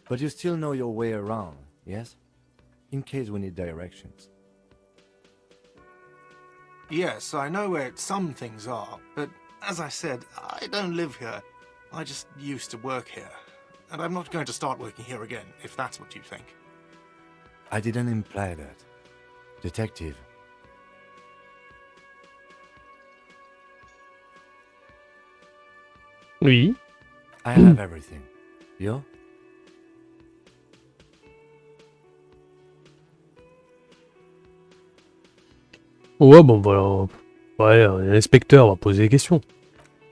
But you still know your way around, yes? In case we need directions. Yes, I know where some things are, but as I said, I don't live here. I just used to work here. And I'm not going to start working here again, if that's what you think. I didn't imply that. Detective. Oui. I have everything. You? Ouais, bon, voilà. Ouais, un inspecteur va poser des questions.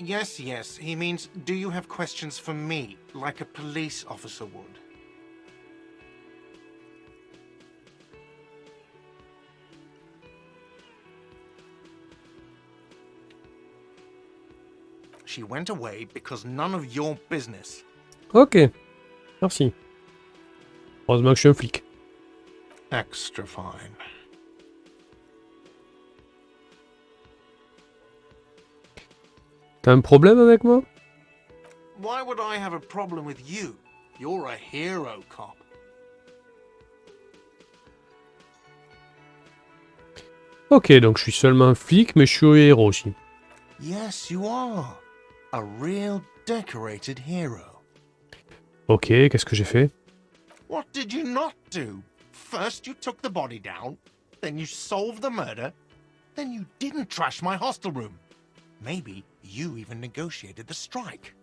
Yes, yes. He means, do you have questions for me, like a police officer would? She went away because none of your business. Ok. Merci. Heureusement que je suis un flic. Extra fine. T'as un problème avec moi? Why would I have a problem with you? You're a hero cop. Ok, donc je suis seulement un flic, mais je suis héros aussi. Yes, you are. A real decorated hero. Ok, qu'est-ce que j'ai fait? What did you not do? First you took the body down, then you solved the murder, then you didn't trash my hostel room. Maybe you even negotiated the strike.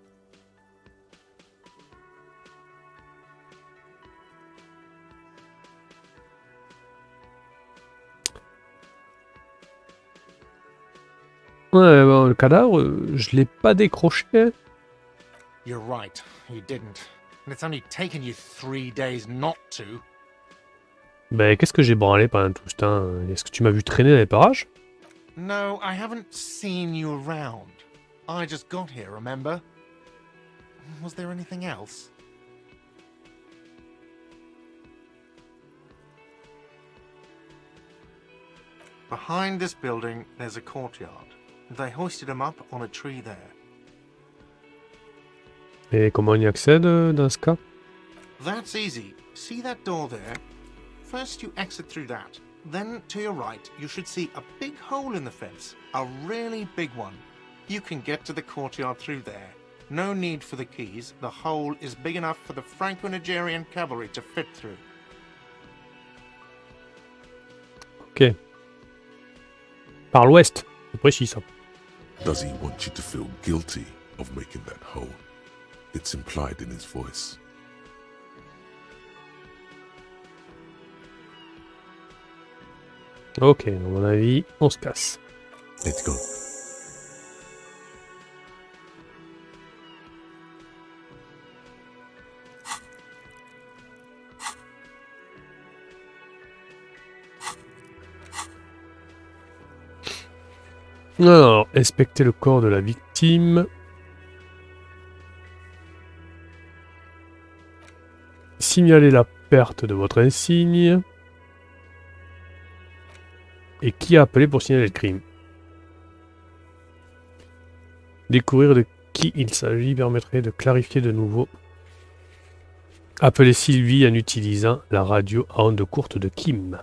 Ouais, bon, le cadavre, je l'ai pas décroché. Hein. You're right, you didn't. And it's only taken you 3 days not to. Ben, qu'est-ce que j'ai branlé pendant tout ce temps? Est-ce que tu m'as vu traîner dans les parages? No, I haven't seen you around. I just got here, remember? Was there anything else? Behind this building, there's a courtyard. They hoisted him up on a tree there. Et comment on y accède dans ce cas? That's easy. See that door there? First you exit through that. Then to your right, you should see a big hole in the fence. A really big one. You can get to the courtyard through there. No need for the keys. The hole is big enough for the Franco-Nigerian cavalry to fit through. Ok. Par l'ouest, c'est précis ça. Does he want you to feel guilty of making that hole? It's implied in his voice. Ok, à mon avis, on se casse. Let's go. Alors, inspectez le corps de la victime. Signalez la perte de votre insigne. Et qui a appelé pour signaler le crime? Découvrir de qui il s'agit permettrait de clarifier de nouveau. Appelez Sylvie en utilisant la radio à ondes courtes de Kim.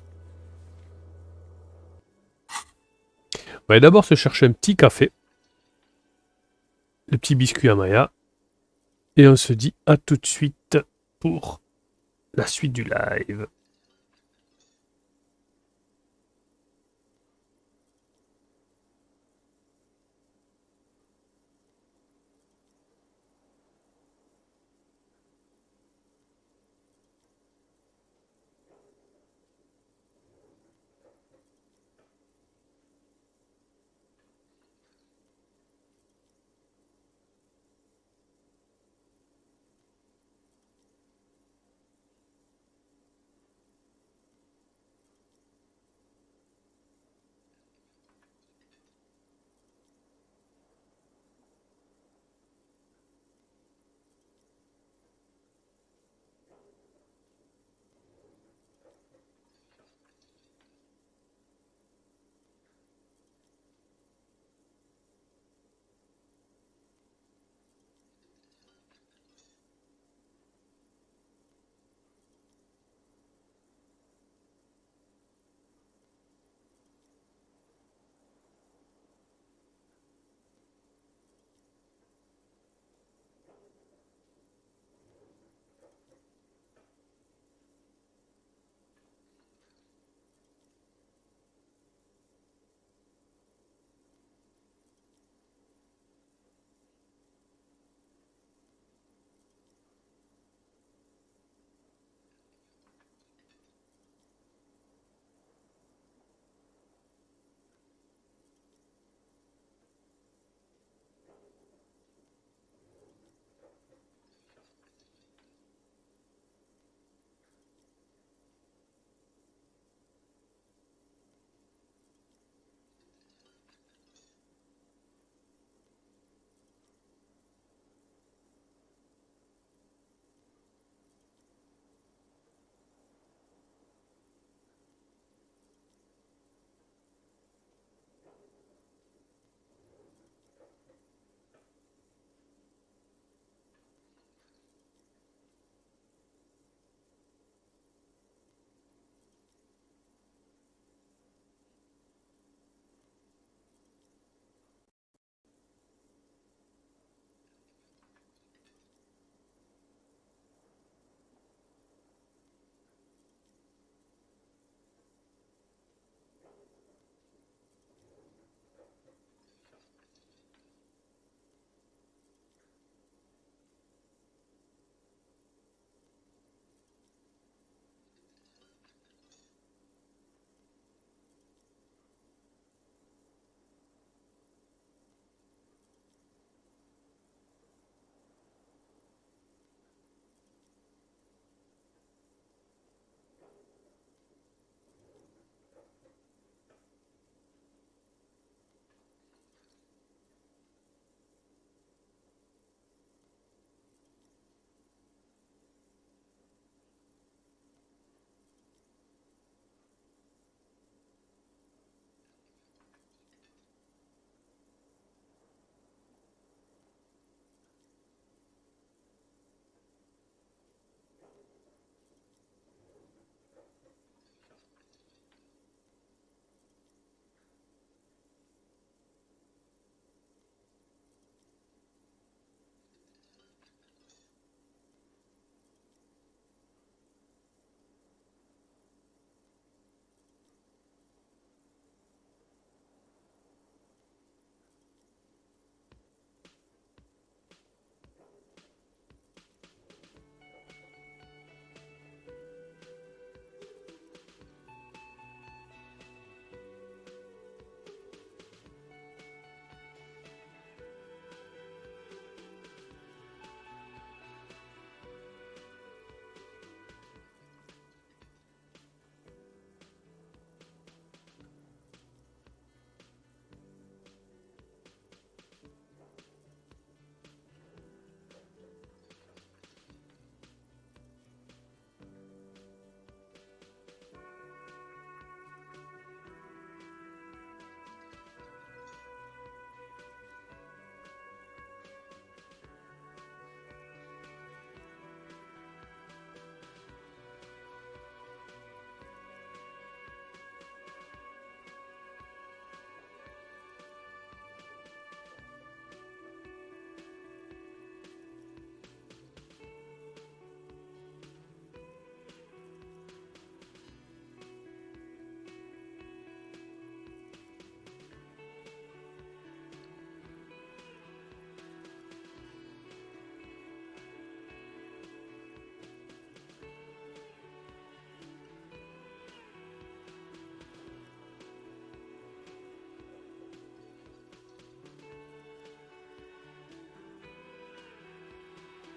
On va d'abord se chercher un petit café. Le petit biscuit à Maya. Et on se dit à tout de suite pour la suite du live.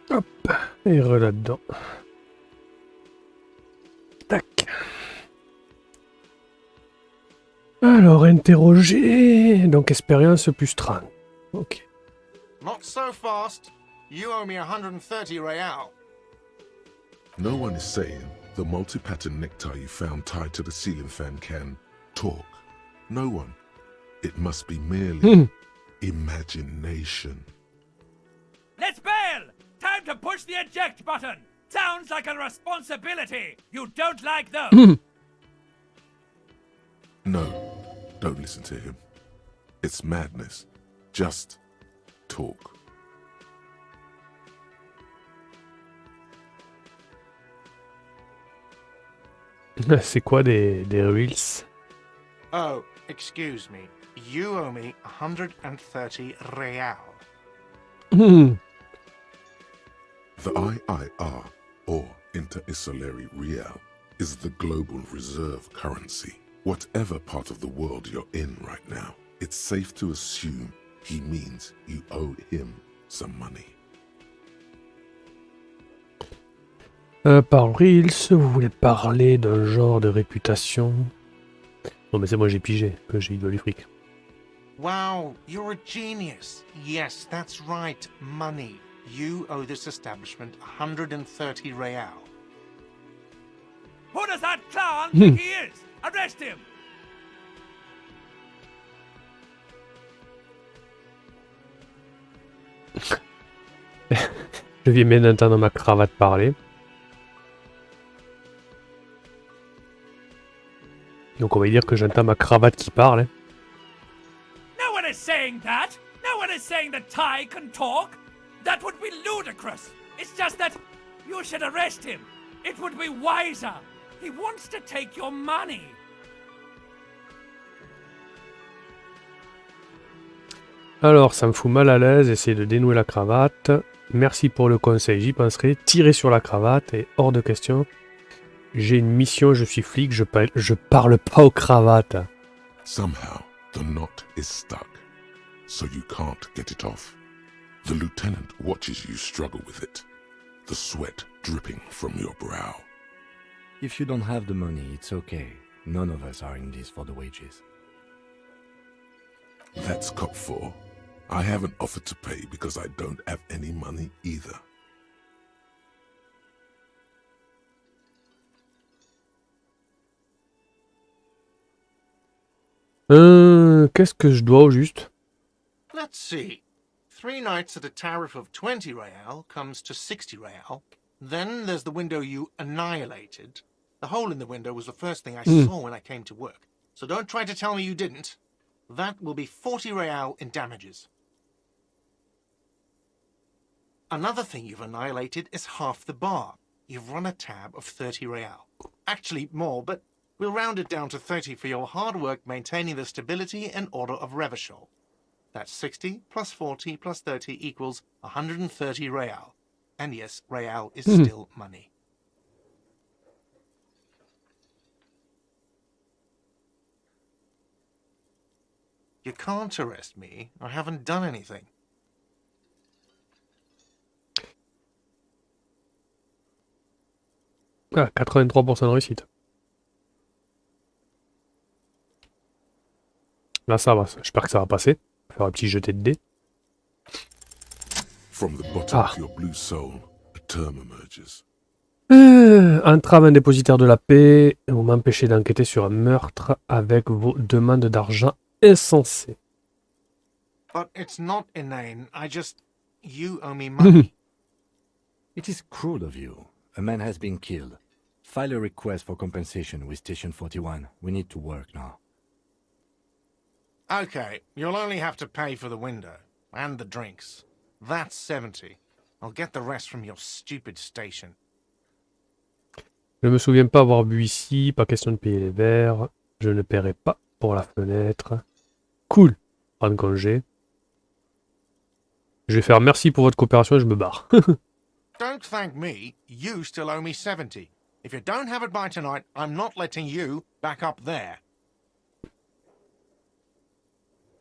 Hop, et là-dedans. Tac. Alors, interroger. Donc, expérience plus 30. Ok. Not so fast. You owe me 130 real. No one is saying the multi-pattern necktie you found tied to the ceiling fan can talk. No one. It must be merely imagination. Let's bail! Time to push the eject button! Sounds like a responsibility! You don't like those! No, don't listen to him. It's madness. Just talk. C'est quoi des reels? Oh, excuse me. You owe me 130 real. The IIR, or Inter-Isolary Real, is the global reserve currency. Whatever part of the world you're in right now, it's safe to assume he means you owe him some money. Par Reels, vous voulez parler d'un genre de réputation? Non mais c'est moi j'ai pigé, que j'ai eu du fric. Wow, you're a genius. Yes, that's right, money. You owe this establishment 130 real. Who does that clown think he is? Arrest him! Je viens bien d'entendre ma cravate parler. Donc on va dire que j'entends ma cravate qui parle. No one is saying that! No one is saying the tie can talk! That would be ludicrous! It's just that you should arrest him! It would be wiser! He wants to take your money! Alors ça me fout mal à l'aise, essayer de dénouer la cravate. Merci pour le conseil, j'y penserai. Tirer sur la cravate est hors de question. J'ai une mission, je suis flic, je parle pas aux cravates. Somehow, the knot is stuck, so you can't get it off. The lieutenant watches you struggle with it, the sweat dripping from your brow. If you don't have the money, it's okay. None of us are in this for the wages. That's cop 4. I haven't offered to pay because I don't have any money either. Qu'est-ce que je dois au juste? Let's see. 3 nights at a tariff of 20 real comes to 60 real. Then there's the window you annihilated. The hole in the window was the first thing I saw when I came to work. So don't try to tell me you didn't. That will be 40 real in damages. Another thing you've annihilated is half the bar. You've run a tab of 30 real. Actually more, but we'll round it down to 30 for your hard work maintaining the stability and order of Revachol. That's 60 plus 40 plus 30 equals 130 real. And yes, real is still money. You can't arrest me. I haven't done anything. Ah, 83% de réussite. Là ça va, j'espère que ça va passer. Faire un petit jeté de dés. From the bottom of your blue soul, a term emerges. Entrave un dépositaire de la paix, vous m'empêchez d'enquêter sur un meurtre avec vos demandes d'argent insensées. But it's not inane. You owe me money. It is cruel of you. A man has been killed. File a request for compensation with Station 41. We need to work now. Okay, you'll only have to pay for the window. And the drinks. That's 70. I'll get the rest from your stupid station. Je me souviens pas avoir bu ici, pas question de payer les verres. Je ne paierai pas pour la fenêtre. Cool. Prendre congé. Je vais faire merci pour votre coopération et je me barre. Don't thank me. You still owe me 70. If you don't have it by tonight, I'm not letting you back up there.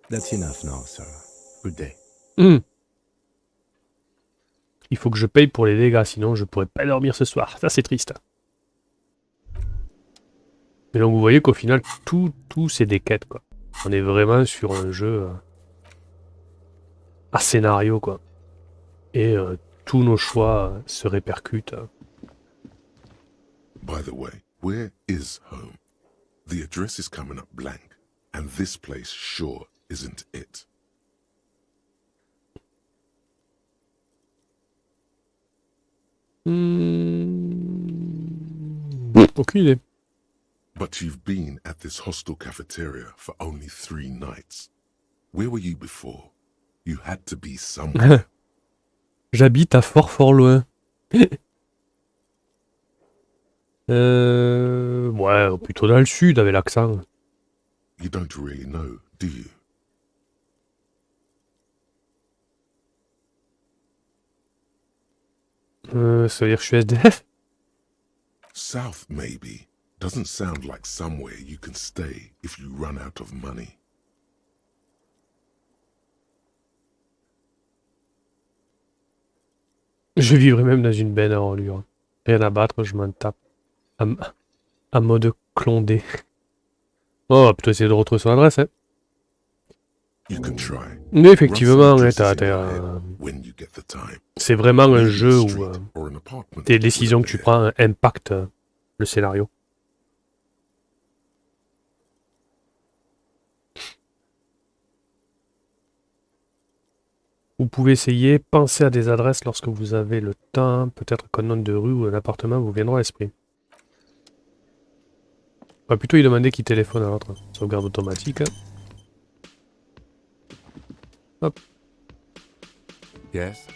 That's enough now, sir. Good day. Il faut que je paye pour les dégâts, sinon je pourrais pas dormir ce soir. Ça, c'est triste. Et donc, vous voyez qu'au final, tout c'est des quêtes, quoi. On est vraiment sur un jeu à scénario, quoi. Et tous nos choix se répercutent. By the way, where is home? The address is coming up blank, and this place sure isn't it. Aucune idée. But you've been at this hostel cafeteria for only 3 nights. Where were you before? You had to be somewhere. J'habite à fort loin. Ouais, plutôt dans le sud avec l'accent. You don't really know, do you? Ça veut dire que je suis SDF? South, maybe. Doesn't sound like somewhere you can stay if you run out of money. Je vivrais même dans une benne à enlure. Rien à battre, je m'en tape. À mode clondé. Oh, on va plutôt essayer de retrouver son adresse, hein. You can try. Mais effectivement, Run ouais, some addresses in your head when you get the time. c'est vraiment un Maybe a jeu où street or an apartment tes with décisions a que tu bed. prends impactent le scénario. Vous pouvez essayer, penser à des adresses lorsque vous avez le temps, peut-être qu'un nom de rue ou un appartement vous viendra à l'esprit. On va plutôt lui demander qui téléphone à l'autre. Sauvegarde automatique. Hop. Yes?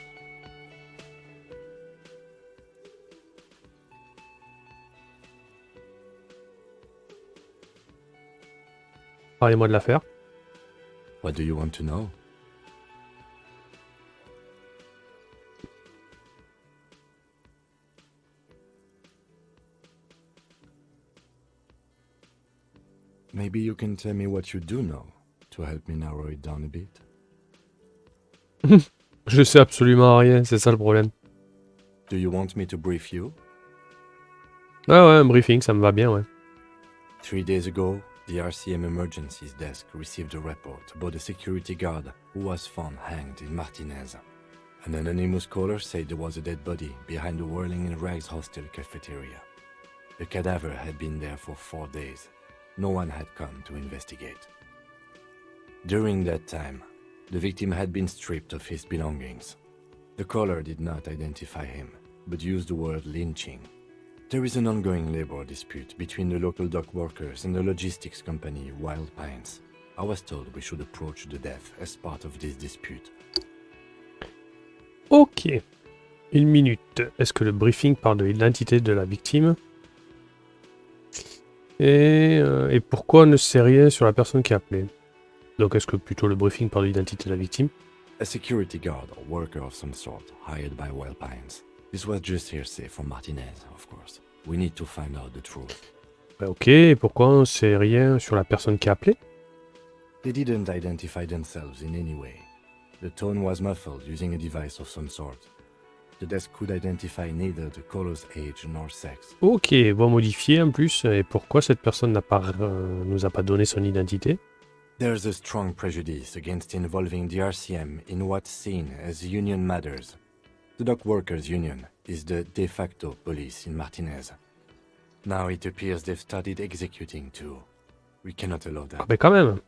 Parlez-moi de l'affaire. What do you want to know? Maybe you can tell me what you do know to help me narrow it down a bit. Je sais absolument rien, c'est ça le problème. Do you want me to brief you? Ah ouais, un briefing, ça me va bien, ouais. 3 days ago, the RCM Emergencies Desk received a report about a security guard who was found hanged in Martinez. An anonymous caller said there was a dead body behind the Whirling in Rags hostel cafeteria. The cadaver had been there for 4 days. No one had come to investigate. During that time, the victim had been stripped of his belongings. The caller did not identify him, but used the word lynching. There is an ongoing labor dispute between the local dock workers and the logistics company Wild Pines. I was told we should approach the death as part of this dispute. Ok. 1 minute. Est-ce que le briefing parle de l'identité de la victime? Et pourquoi on ne sait rien sur la personne qui a appelé? Donc est-ce que plutôt le briefing parle de l'identité de la victime? A security guard or worker of some sort hired by Wild Pines. This was just hearsay from Martinez, of course. We need to find out the truth. Ouais, ok, et pourquoi on ne sait rien sur la personne qui a appelé? They didn't identify themselves in any way. The tone was muffled using a device of some sort. The desk could identify neither the caller's age nor sex. Ok, voix modifiée en plus. Et pourquoi cette personne nous a pas donné son identité? There's a strong prejudice against involving the RCM in what's seen as union matters. The dock workers' union is the de facto police in Martinez. Now it appears they've started executing too. We cannot allow that. Ah, mais quand même.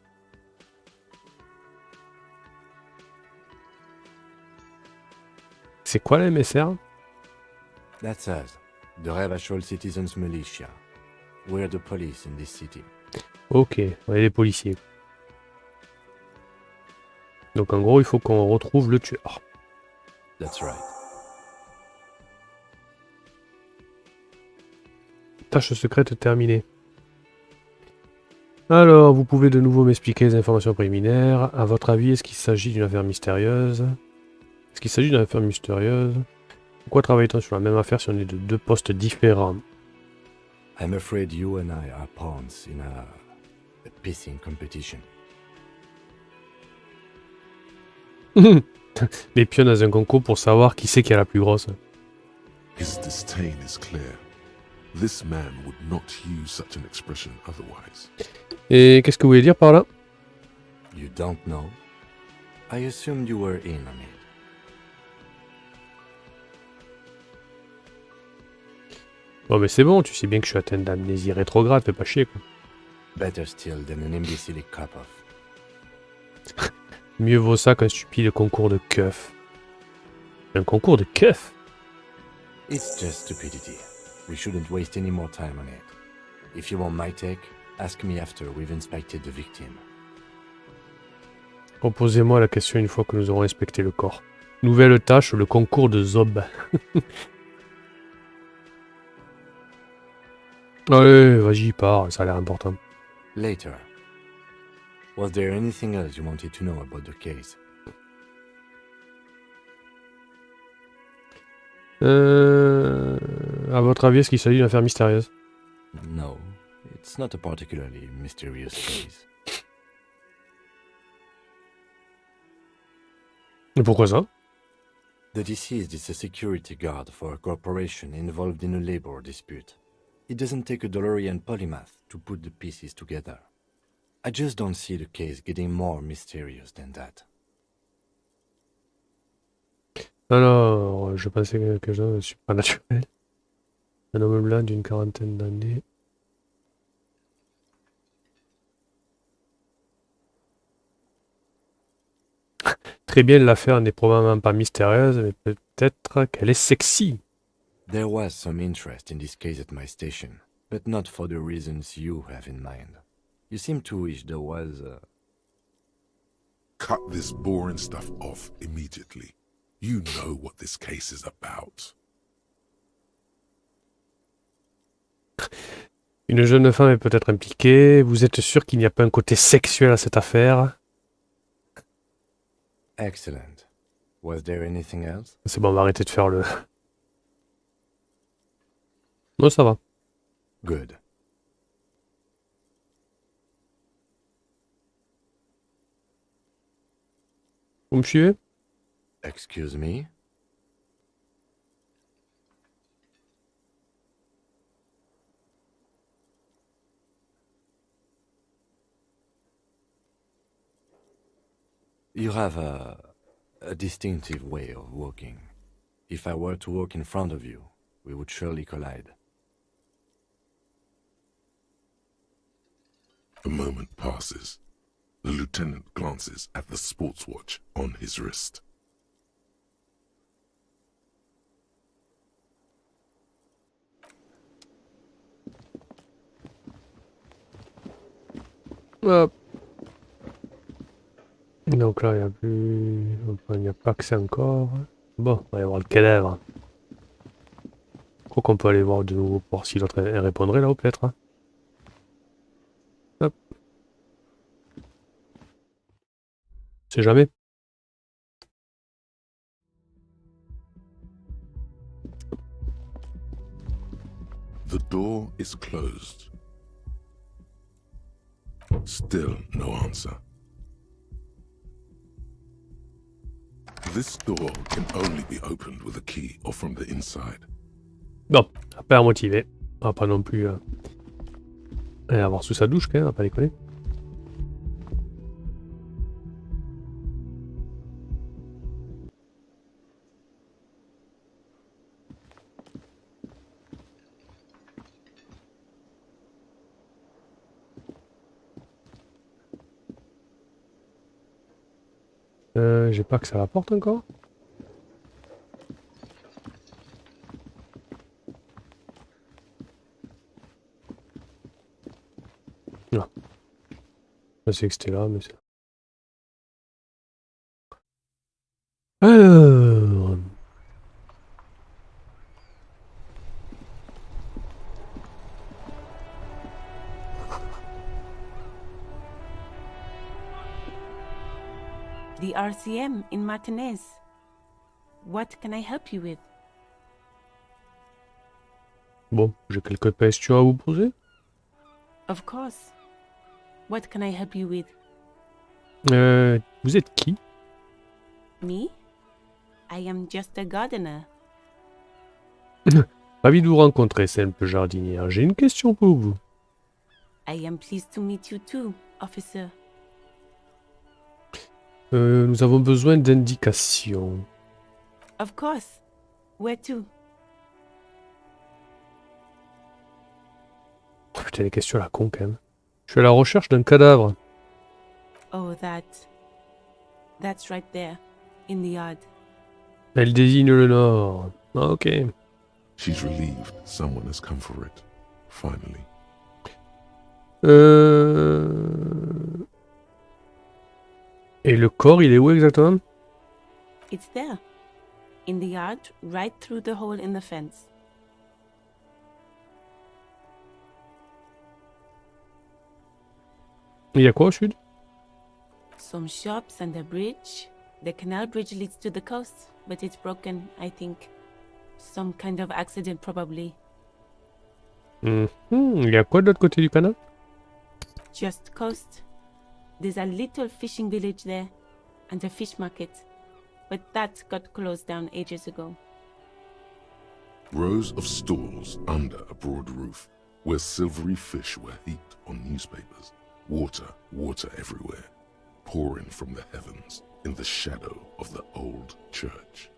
C'est quoi la MSR? That's us, the Revachol Citizens Militia. We're the police in this city. Ok, on est les policiers. Donc en gros, il faut qu'on retrouve le tueur. That's right. Tâche secrète terminée. Alors, vous pouvez de nouveau m'expliquer les informations préliminaires. À votre avis, est-ce qu'il s'agit d'une affaire mystérieuse? Est-ce qu'il s'agit d'une affaire mystérieuse? Pourquoi travaille-t-on sur la même affaire si on est de 2 postes différents? I'm afraid you and I are pawns in a pissing competition. Les pions dans un concours pour savoir qui c'est qui est la plus grosse. His disdain is clear. This man would not use such an expression otherwise. Et qu'est-ce que vous voulez dire par là? You don't know? I assumed you were in on it. Bon mais c'est bon, tu sais bien que je suis atteint d'amnésie rétrograde, fais pas chier quoi. Better still than an imbecile cop-off. Mieux vaut ça qu'un stupide concours de keuf. Un concours de keuf? It's just stupidity. We shouldn't waste any more time on it. If you want my take, ask me after we've inspected the victim. Reposez-moi la question une fois que nous aurons inspecté le corps. Nouvelle tâche, le concours de Zob. Allez, vas-y, pars, ça a l'air important. Later. Was there anything else you wanted to know about the case? À votre avis, est-ce qu'il s'agit d'une affaire mystérieuse? No, it's not a particularly mysterious case. Et pourquoi ça? The deceased is a security guard for a corporation involved in a labor dispute. It doesn't take a DeLorean polymath to put the pieces together. I just don't see the case getting more mysterious than that. Alors, je pensais que quelque chose de supernaturel. Un homme blanc d'une quarantaine d'années. Très bien, l'affaire n'est probablement pas mystérieuse, mais peut-être qu'elle est sexy. There was some interest in this case at my station, but not for the reasons you have in mind. You seem to wish there was Cut this boring stuff off immediately. You know what this case is about. Une jeune femme est peut-être impliquée. Vous êtes sûr qu'il n'y a pas un côté sexuel à cette affaire? Excellent. Was there anything else? C'est bon, on va arrêter de faire le... Non, ça va. Good. Vous me suivez? Excuse me? You have a distinctive way of walking. If I were to walk in front of you, we would surely collide. A moment passes. The lieutenant glances at the sports watch on his wrist. Hop. Donc là, il n'y a plus... Enfin, il n'y a pas que ça encore. Bon, il va y avoir le cadavre. Je crois qu'on peut aller voir de nouveau pour voir si l'autre répondrait là-haut peut-être. Hein. Hop. C'est jamais. The door is closed. Still no answer. This door can only be opened with a key or from the inside. Bon, pas à motiver. On va pas non plus aller avoir sous sa douche quand même, on va pas déconner. J'ai pas que ça rapporte encore. Non. Je sais que c'était là, mais c'est... Alors... The RCM in Martinez. What can I help you with? Bon, j'ai quelques questions à vous poser. Of course. What can I help you with? Vous êtes qui? Me? I am just a gardener. Ravi de vous rencontrer, simple jardinière. J'ai une question pour vous. I am pleased to meet you too, officer. Nous avons besoin d'indications. Of course. Where to? Oh, putain, les questions à la con, quand même. Je suis à la recherche d'un cadavre. Oh, that's right there, in the yard. Elle désigne le nord. Ah, ok. She's relieved someone has come for it. Finally. Et le corps, il est où exactement? It's there, in the yard, right through the hole in the fence. Il y a quoi au sud? Some shops and a bridge. The canal bridge leads to the coast, but it's broken, I think. Some kind of accident, probably. Il y a quoi de l'autre côté du canal? Just coast. There's a little fishing village there, and a fish market. But that got closed down ages ago. Rows of stalls under a broad roof, where silvery fish were heaped on newspapers. Water, water everywhere, pouring from the heavens in the shadow of the old church.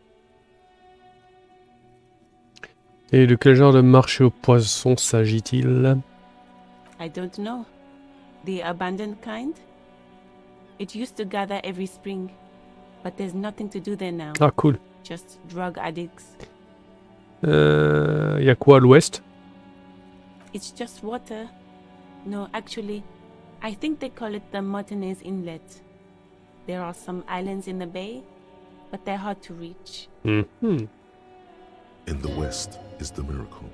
Et de quel genre de marché aux poissons s'agit-il? I don't know. The abandoned kind? It used to gather every spring, but there's nothing to do there now. Ah, cool. Just drug addicts. Y a quoi à l'ouest? It's just water. No, actually, I think they call it the Martinez Inlet. There are some islands in the bay, but they're hard to reach. In the west is the miracle.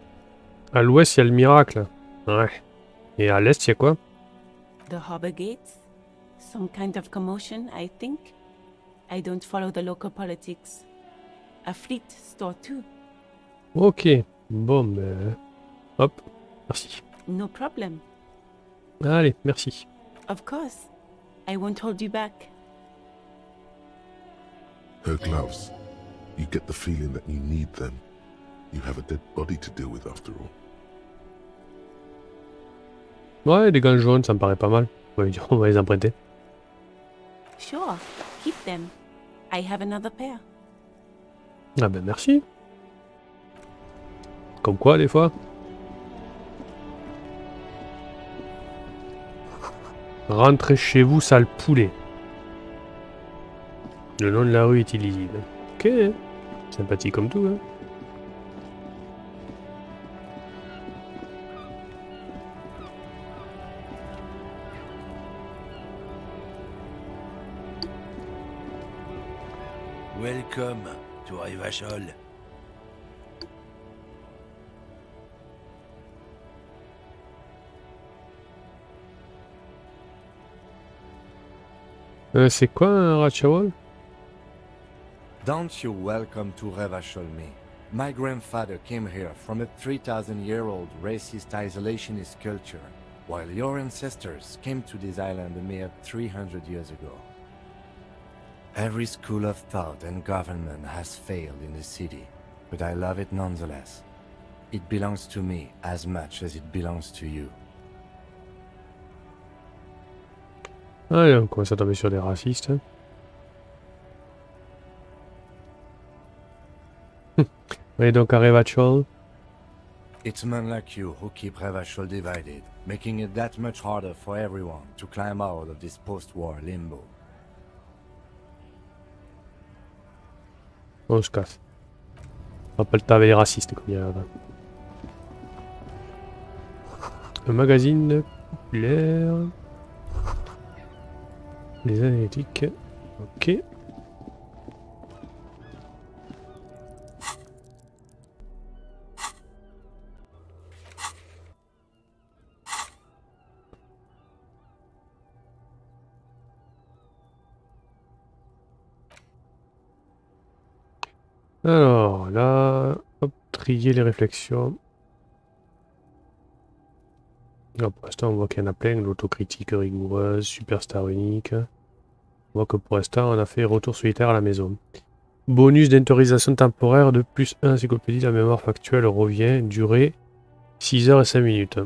À l'ouest, il y a le miracle. Ouais. Et à l'est, il y a quoi? The harbor gates? Some kind of commotion, I think. I don't follow the local politics. A fleet store too. Ok. Bon, ben... Hop. Merci. No problem. Allez, merci. Of course. I won't hold you back. Her gloves. You get the feeling that you need them. You have a dead body to deal with after all. Ouais, des gants jaunes, ça me paraît pas mal. On va les emprunter. Sure. Keep them. I have another pair. Ah ben merci. Comme quoi, des fois. Rentrez chez vous, sale poulet. Le nom de la rue est illisible. Ok. Sympathique comme tout, hein. Welcome to Rivachol. C'est quoi un Ratchawol? Don't you welcome to Revachol me. My grandfather came here from a 3,000-year-old racist isolationist culture, while your ancestors came to this island a mere 300 years ago. Every school of thought and government has failed in the city, but I love it nonetheless. It belongs to me as much as it belongs to you. Allez, on commence à tomber sur des racistes. On est donc à Revachol. It's men like you who keep Revachol divided, making it that much harder for everyone to climb out of this post-war limbo. On se casse. On va pas le taper les racistes comme il y a là-bas. Un magazine populaire. Les analytiques. Ok. Alors là, hop, trier les réflexions. Alors, pour l'instant, on voit qu'il y en a plein. L'autocritique rigoureuse, superstar unique. On voit que pour l'instant, on a fait retour solitaire à la maison. Bonus d'interiorisation temporaire de plus 1 encyclopédie. La mémoire factuelle revient. Durée 6 heures et 5 minutes.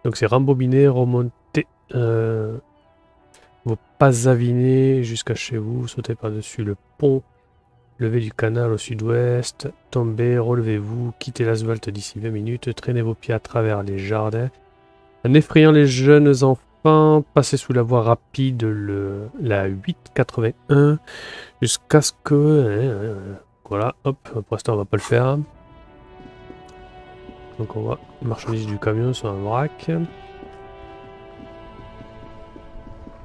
Donc c'est rembobiner, remonter vos pas avinés jusqu'à chez vous. Sautez par-dessus le pont. Levez du canal au sud-ouest. Tombez, relevez-vous. Quittez l'asphalte d'ici 20 minutes. Traînez vos pieds à travers les jardins. En effrayant les jeunes enfants, passez sous la voie rapide la 881 jusqu'à ce que... voilà, hop, pour l'instant on va pas le faire. Donc on voit marchandises du camion sur un vrac.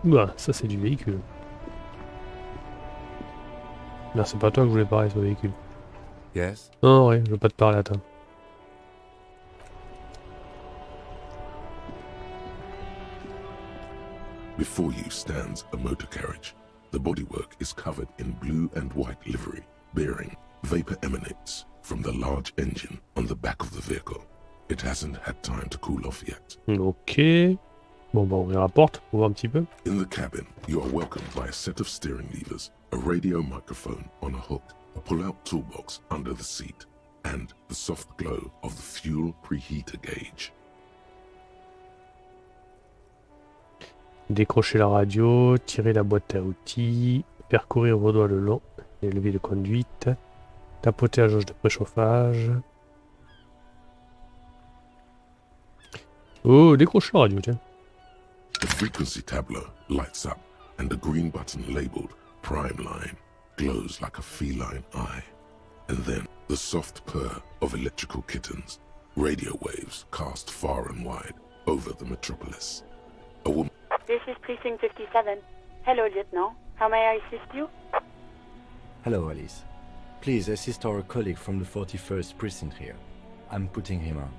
Ouah, ça c'est du véhicule. Non, c'est pas toi que je voulais parler sur le véhicule. Yes? Non, ouais, je veux pas te parler, attends. Before you stands a motor carriage. The bodywork is covered in blue and white livery, bearing vapor emanates from the large engine on the back of the vehicle. It hasn't had time to cool off yet. Ok. Bon, on va ouvrir la porte pour voir un petit peu. In the cabin, you are welcomed by a set of steering levers, a radio microphone on a hook, a pull-out toolbox under the seat, and the soft glow of the fuel preheater gauge. Décrocher la radio, tirer la boîte à outils, percourir vos doigts le long des leviers de conduite, tapoter la jauge de préchauffage. Oh, décrocher la radio, tiens. The frequency tableau lights up, and the green button labeled Prime Line glows like a feline eye. And then the soft purr of electrical kittens, radio waves cast far and wide over the metropolis. A woman. This is Precinct 57. Hello, Lieutenant. How may I assist you? Hello, Alice. Please assist our colleague from the 41st Precinct here. I'm putting him on.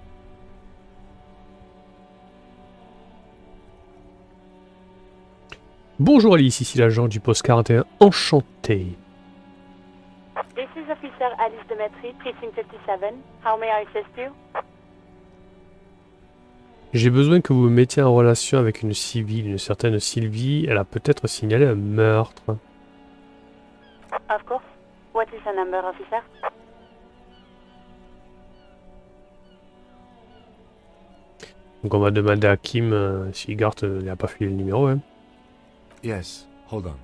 Bonjour Alice, ici l'agent du poste 41, enchanté. This is Officer Alice Demetri, Precinct 57. How may I assist you? J'ai besoin que vous me mettiez en relation avec une civile, une certaine Sylvie. Elle a peut-être signalé un meurtre. Of course. What is her number, officer? Donc on va demander à Kim si Gart n'a pas filé le numéro. Hein. Yes, hold on.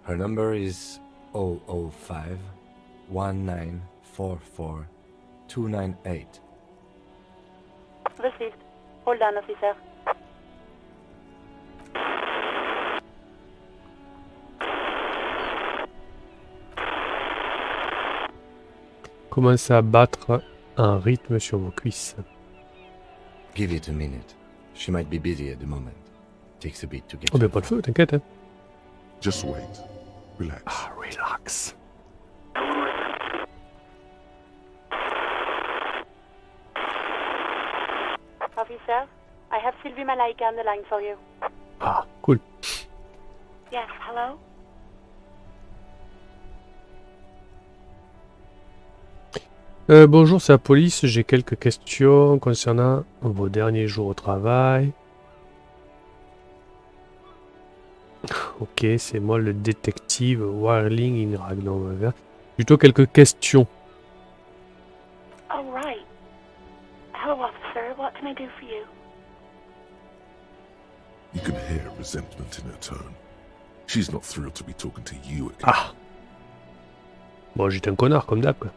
Her number is 005 1944 298. Received. Hold on, officer. Commencez à battre un rythme sur vos cuisses. Give it a minute. She might be busy at the moment. Takes a bit to get. Oh, mais pas de feu, t'inquiète. Hein. Just wait. Relax. Ah, relax. Officer, I have Sylvie Malaika on the line for you. Ah, cool. Yes, hello? Bonjour, c'est la police. J'ai quelques questions concernant vos derniers jours au travail. Ok, c'est moi le détective Warling in Ragnar. Plutôt quelques questions. Oh, right. Hello, officer. What can I do for you? You can hear resentment in her tone. She's not thrilled to be talking to you again. Ah. Bon, j'étais un connard comme d'hab, quoi.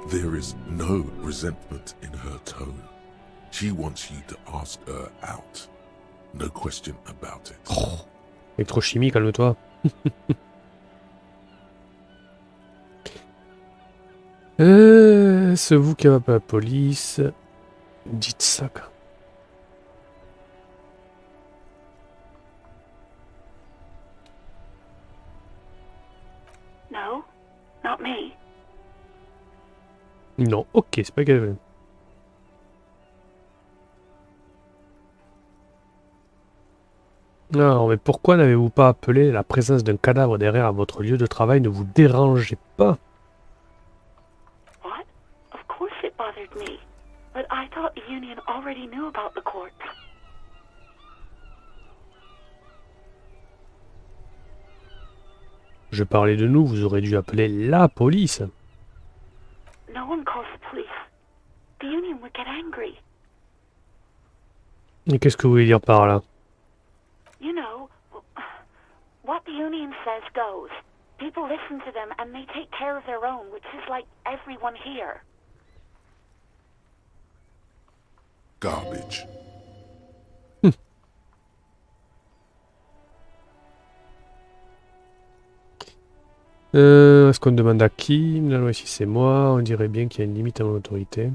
There is no resentment in her tone. She wants you to ask her out. No question about it. Oh. Électrochimie, calme-toi. C'est vous qui avez appelé la police. Dites ça, quoi. No, not me. Non, ok, c'est pas grave. Alors, mais pourquoi n'avez-vous pas appelé? La présence d'un cadavre derrière votre lieu de travail ne vous dérangeait pas? What? Of course it bothered me. But I thought the union already knew about the corpse. Je parlais de nous, vous aurez dû appeler la police. No one calls the police. The Union would get angry. Et qu'est-ce que vous voulez dire par là? You know, what the Union says goes. People listen to them and they take care of their own, which is like everyone here. Garbage. Est-ce qu'on demande à qui? La loi ici c'est moi, on dirait bien qu'il y a une limite à mon autorité.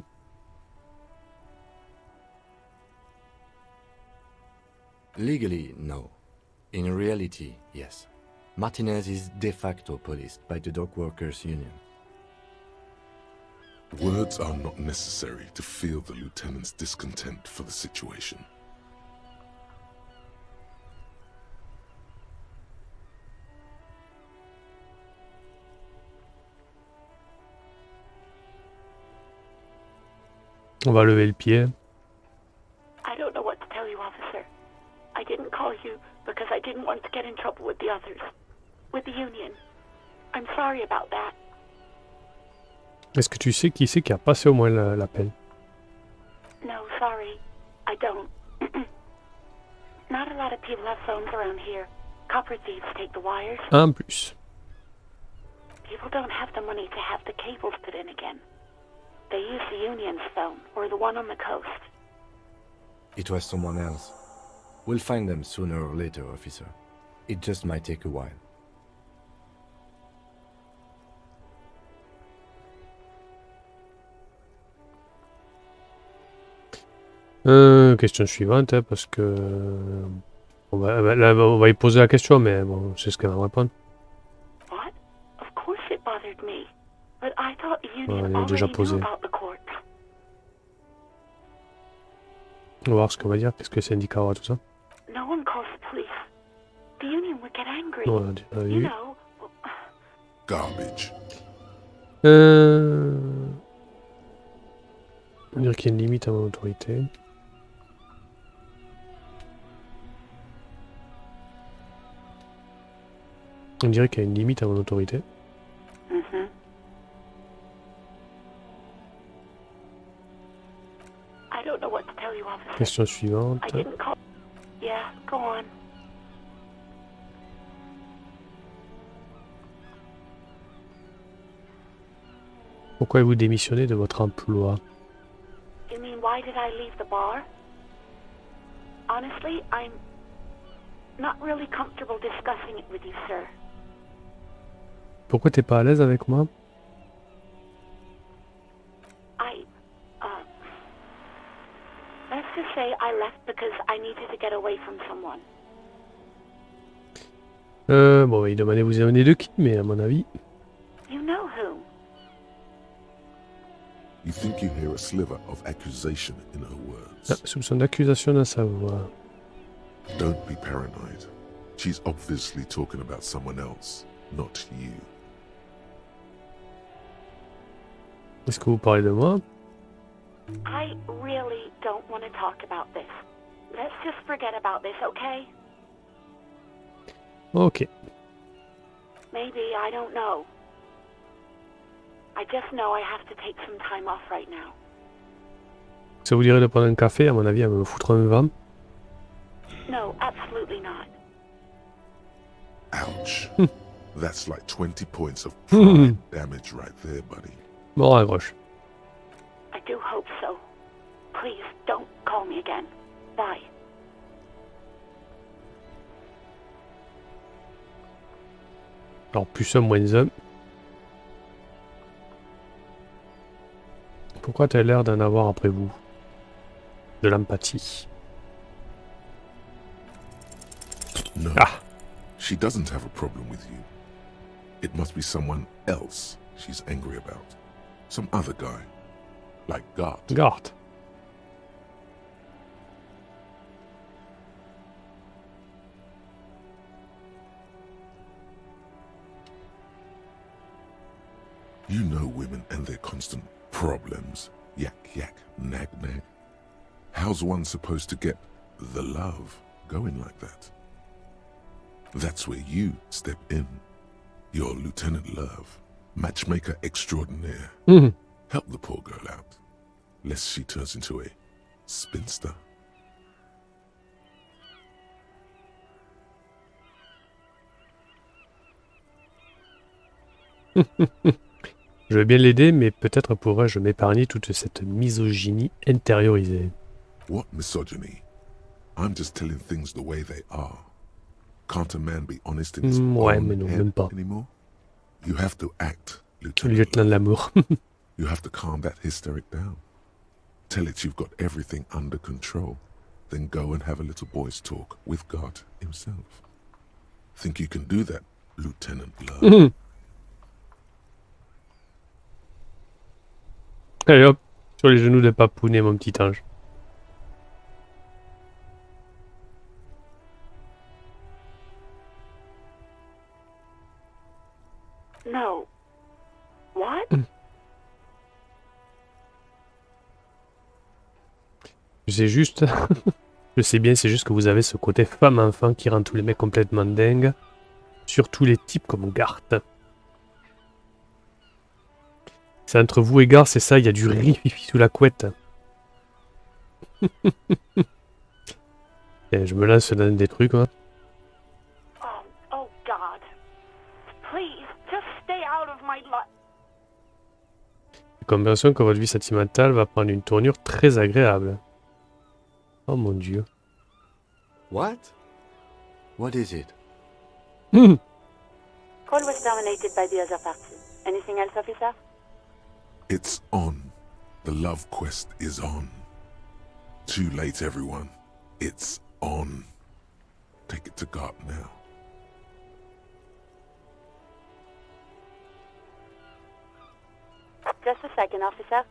Legally, no. In reality, yes. Martinez is de facto policed by the dock workers union. Words are not necessary to feel the lieutenant's discontent for the situation. On va lever le pied. I don't know what to tell you, officer. I didn't call you because I didn't want to get in trouble with the others. With the Union. I'm sorry about that. Est-ce que tu sais qui c'est qui a passé au moins l'appel? No, sorry. I don't. Not a lot of people have phones around here. Copper thieves take the wires. En plus. People don't have the money to have the cables put in again. They use the Union's phone, or the one on the coast. It was someone else. We'll find them sooner or later, officer. It just might take a while. Question suivante, hein, parce que... là, on va y poser la question, mais bon, c'est ce qu'elle va me répondre. What? Of course it bothered me. But I thought the Union elle est déjà already posée. knew about the courts. On va voir ce qu'on va dire, qu'est-ce que c'est indiquera tout ça. No one calls the police. The Union would get angry. On a déjà You vu. know. Garbage. On dirait qu'il y a une limite à mon autorité. On dirait qu'il y a une limite à mon autorité. Mm-hmm. I don't know what to tell you, officer. Question suivante. I didn't call. Yeah, go on. Pourquoi avez-vous démissionné de votre emploi? You mean why did I leave the bar? Honestly, I'm not really comfortable discussing it with you, sir. Pourquoi t'es pas à l'aise avec moi? Let's just say I left because I needed to get away from someone. Bon, il demandait vous amener de qui, mais à mon avis... You know who? You think you hear a sliver of accusation in her words. Ah, soupçon d'accusation dans sa voix. Don't be paranoid. She's obviously talking about someone else, not you. Est-ce que vous parlez de moi? I really don't want to talk about this. Let's just forget about this, okay? Ok. Maybe, I don't know. I just know I have to take some time off right now. Ça vous dirait de prendre un café? À mon avis, elle va me foutre un vent. No, absolutely not. Ouch. That's like 20 points of pride damage right there, buddy. Bon, à gauche. I do hope so. Please, don't call me again. Bye. Alors, plus 1, moins 1. Pourquoi t'as l'air d'en avoir après vous? De l'empathie. No. Ah. She doesn't have a problem with you. It must be someone else she's angry about. Some other guy. Like Gart. Garde. You know women and their constant problems. Yak, yak, nag, nag. How's one supposed to get the love going like that? That's where you step in. You're Lieutenant Love, matchmaker extraordinaire. Mhm. Help the poor girl out, lest she turns into a spinster. Je veux bien l'aider, mais peut-être pourrais-je m'épargner toute cette misogynie intériorisée. What misogyny? I'm just telling things the way they are. Can't a man be honest in his Ouais, own mais non, head même pas. anymore? You have to act, Le Lieutenant lieutenant de Love. l'amour. You have to calm that hysteric down. Tell it you've got everything under control. Then go and have a little boys' talk with God himself. Think you can do that, Lieutenant Love? Mhm. Allez hop, sur les genoux de Papounet, mon petit ange. No. What? C'est juste... Je sais bien, c'est juste que vous avez ce côté femme-enfant qui rend tous les mecs complètement dingues. Surtout les types comme Garth. C'est entre vous et Garth, c'est ça, il y a du rififi sous la couette. Et je me lance dans des trucs, moi. Oh God. Please, just stay out of my life. J'ai l'impression que votre vie sentimentale va prendre une tournure très agréable. Oh mon dieu. What? What is it? Mhm. Call was terminated by the other party. Anything else, officer? It's on. The love quest is on. Too late, everyone. It's on. Take it to God now. Just a second, officer.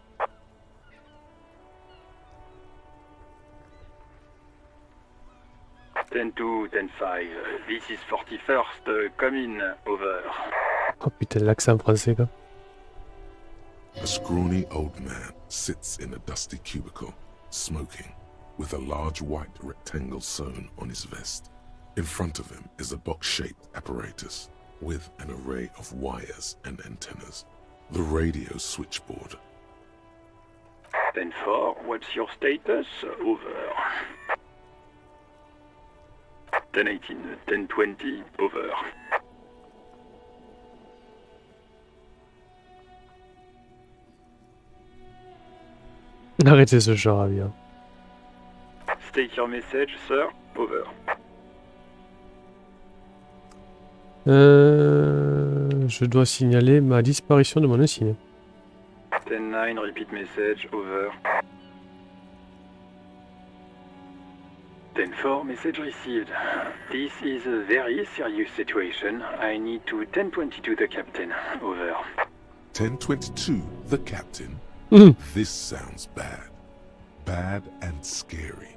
Ten 2, 10-5. This is 41st. Come in. Over. Oh putain, l'accent français, quoi. A scrawny old man sits in a dusty cubicle, smoking, with a large white rectangle sewn on his vest. In front of him is a box-shaped apparatus with an array of wires and antennas. The radio switchboard. 10-4, what's your status? Over. 10-18, 10-20, over. Arrêtez ce charabia. State your message, sir. Over. Je dois signaler ma disparition de mon insigne. 10-9, repeat message. Over. 10-4, message received. This is a very serious situation. I need to 10-22 the captain. Over. 1022, the captain. Mhm. This sounds bad. Bad and scary.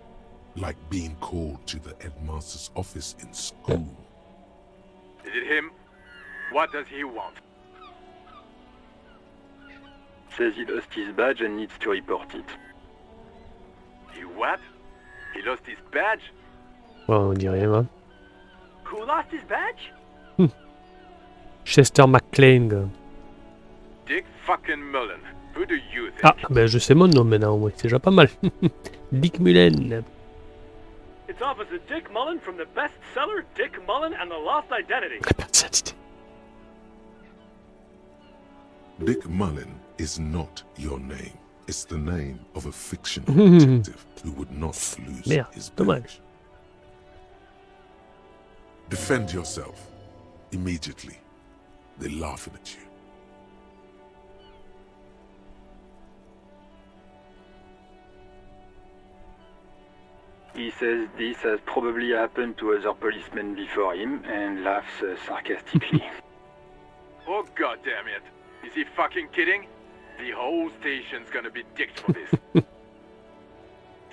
Like being called to the headmaster's office in school. Is it him? What does he want? Says he lost his badge and needs to report it. He what? He lost his badge? Ouais, on dit rien, hein. Who lost his badge? Chester McClane, quoi. Dick fucking Mullen. Who do you think? Ah, ben je sais mon nom maintenant, ouais, c'est déjà pas mal. Dick Mullen. It's Officer Dick Mullen from the bestseller Dick Mullen and the Lost Identity. Personnalité. Dick Mullen is not your name. It's the name of a fictional detective who would not lose Merde, his dommage. badge. Defend yourself. Immediately. They're laughing at you. He says this has probably happened to other policemen before him and laughs sarcastically. Oh god damn it. Is he fucking kidding? The whole station's gonna be dicked for this.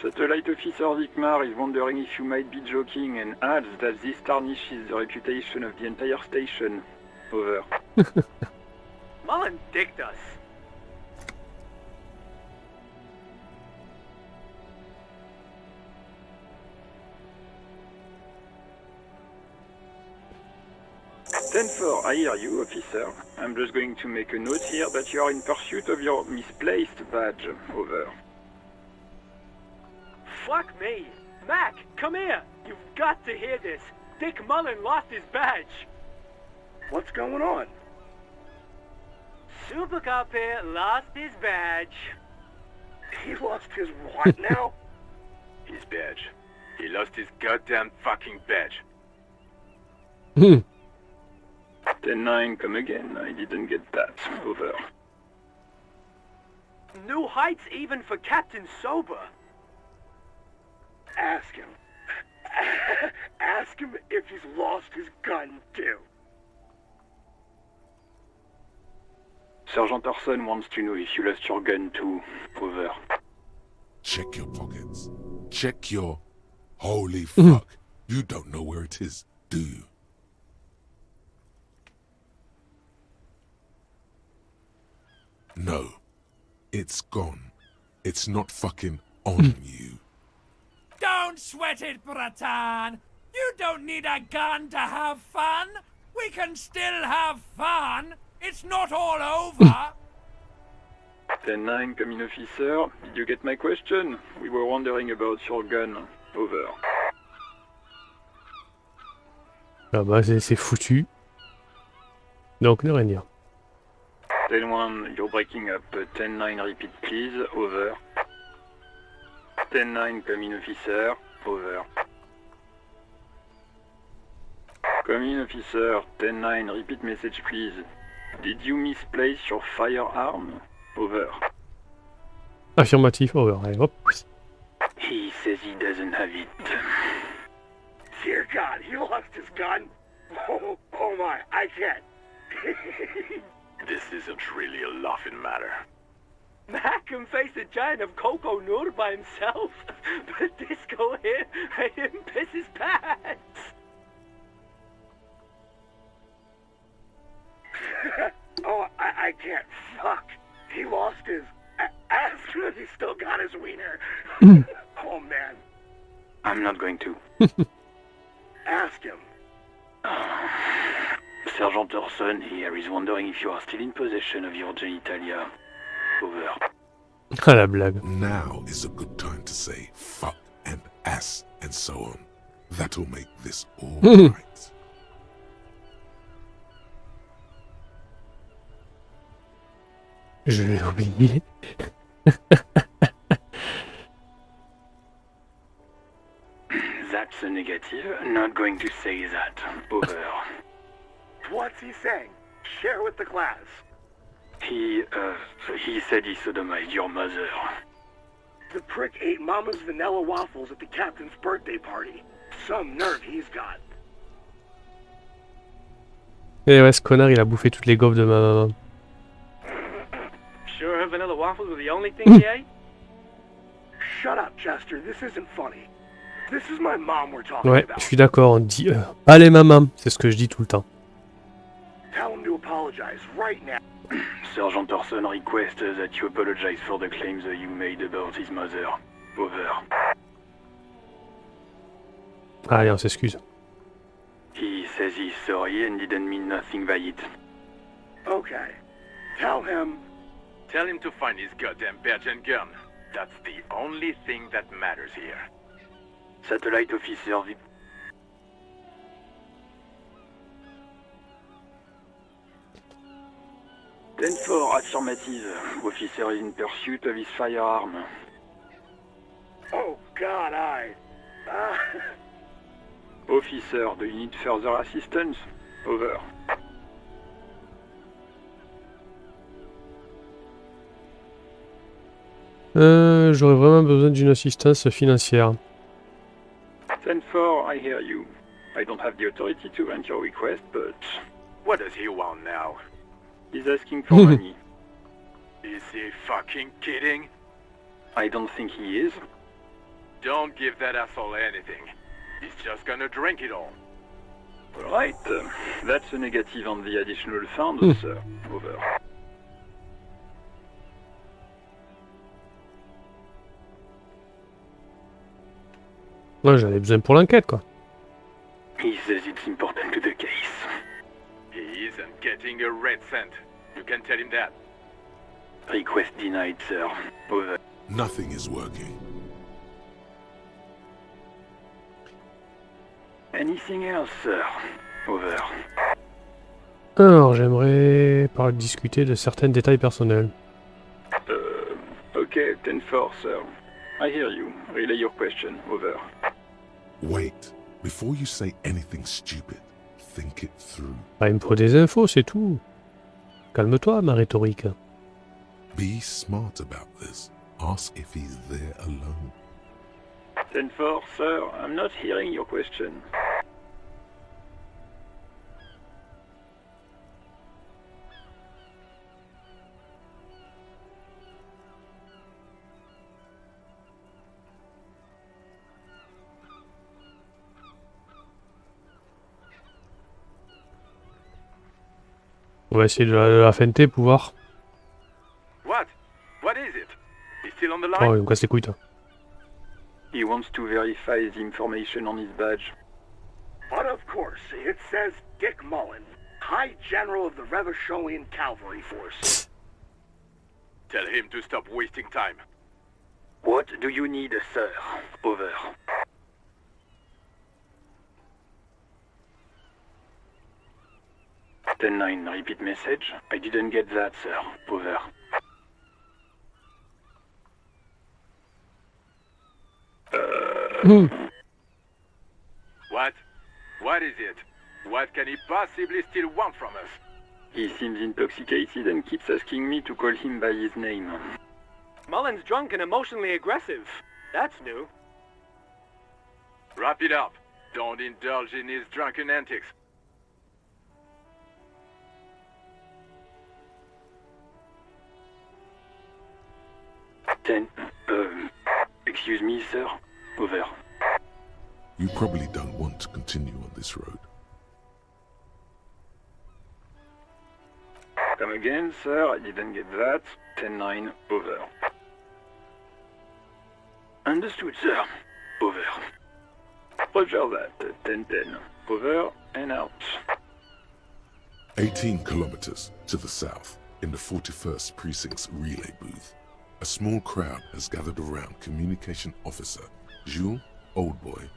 Satellite Officer Vikmar is wondering if you might be joking and adds that this tarnishes the reputation of the entire station. Over. Mullen dicked us. 10-4, I hear you, officer. I'm just going to make a note here that you are in pursuit of your misplaced badge. Over. Fuck me! Mac, come here! You've got to hear this! Dick Mullen lost his badge! What's going on? Super Cop here lost his badge. He lost his what now? His badge. He lost his goddamn fucking badge. 10-9, come again. I didn't get that. Over. New heights even for Captain Sober. Ask him. Ask him if he's lost his gun, too. Sergeant Orson wants to know if you lost your gun too. Over. Check your pockets. Check your... Holy fuck. You don't know where it is, do you? No. It's gone. It's not fucking on you. Don't sweat it, Bratan! You don't need a gun to have fun! We can still have fun! It's not all over! 10-9, come in, officer. Did you get my question? We were wondering about your gun. Over. Ah bah c'est foutu. Donc ne rien dire. 10-1, you're breaking up. 10-9, repeat please. Over. 10-9, come in, officer. Over. Come in, officer. 10-9, repeat message please. Did you misplace your firearm? Over. Affirmatif, over. Allez, hop. He says he doesn't have it. Dear God, he lost his gun? Oh my, I can't. This isn't really a laughing matter. Mac can face a giant of Coco Nur by himself, but Disco here made him piss his pants. Oh, I can't. Fuck. He lost his... Ask him if he still got his wiener. Oh, man. I'm not going to. Ask him. Sergeant Orson here is wondering if you are still in possession of your genitalia. Over. Ah la blague. Now is a good time to say fuck and ass and so on. That'll make this all right. Je l'ai oublié. That's a negative. Not going to say that. Over. What's he saying? Share with the class. He said he sodomized your mother. The prick ate Mama's vanilla waffles at the captain's birthday party. Some nerve he's got. Et ouais, ce connard, il a bouffé toutes les gaufres de ma maman. Sure her vanilla waffles were the only thing he ate? Shut up, Chester. This isn't funny. This is my mom we're talking Ouais, about. je suis d'accord, on dit allez maman, c'est ce que je dis tout le temps. Tell him to apologize right now. Sergeant Orson requests that you apologize for the claims you made about his mother. Over. Allez, on s'excuse. He says he's sorry and didn't mean nothing by it. Okay. Tell him. Tell him to find his goddamn badge and gun. That's the only thing that matters here. Satellite officer. 10-4, affirmative. Officer is in pursuit of his firearm. Oh, God, Officer, do you need further assistance? Over. J'aurais vraiment besoin d'une assistance financière. 10-4, I hear you. I don't have the authority to grant your request, but... What does he want now? He's asking for money. Is he fucking kidding? I don't think he is. Don't give that asshole anything. He's just gonna drink it all. Alright, that's a negative on the additional funds, sir. Over. Ouais, j'en ai besoin pour l'enquête, quoi. He says it's important to the case. having a red scent. You can tell him that. Request denied, sir. Over. Nothing is working. Anything else, sir? Over. Alors, j'aimerais discuter de certains détails personnels. Okay, 10-4, sir. I hear you. Relay your question. Over. Wait. Before you say anything stupid, think it through. Ah, il me faut des infos, c'est tout. Calme-toi, ma rhétorique. Be smart about this. Ask if he's there alone. 10-4, sir. I'm not hearing your question. On va essayer de la feinter pour voir. What? What is it? He's still on the Oh, line? il me casse les couilles, toi. He wants to verify the information on his badge. But of course, it says Dick Mullen, High General of the Revacholian Cavalry Force. Tell him to stop wasting time. What do you need, sir? Over. Ten-9, repeat message. I didn't get that, sir. Over. What? What is it? What can he possibly still want from us? He seems intoxicated and keeps asking me to call him by his name. Mullen's drunk and emotionally aggressive. That's new. Wrap it up. Don't indulge in his drunken antics. Excuse me, sir. Over. You probably don't want to continue on this road. Come again, sir. I didn't get that. 10-9. Over. Understood, sir. Over. Roger that. 10-10. Over and out. 18 kilometers to the south, in the 41st Precinct's relay booth, a small crowd has gathered around Communication Officer Jules Oldboy.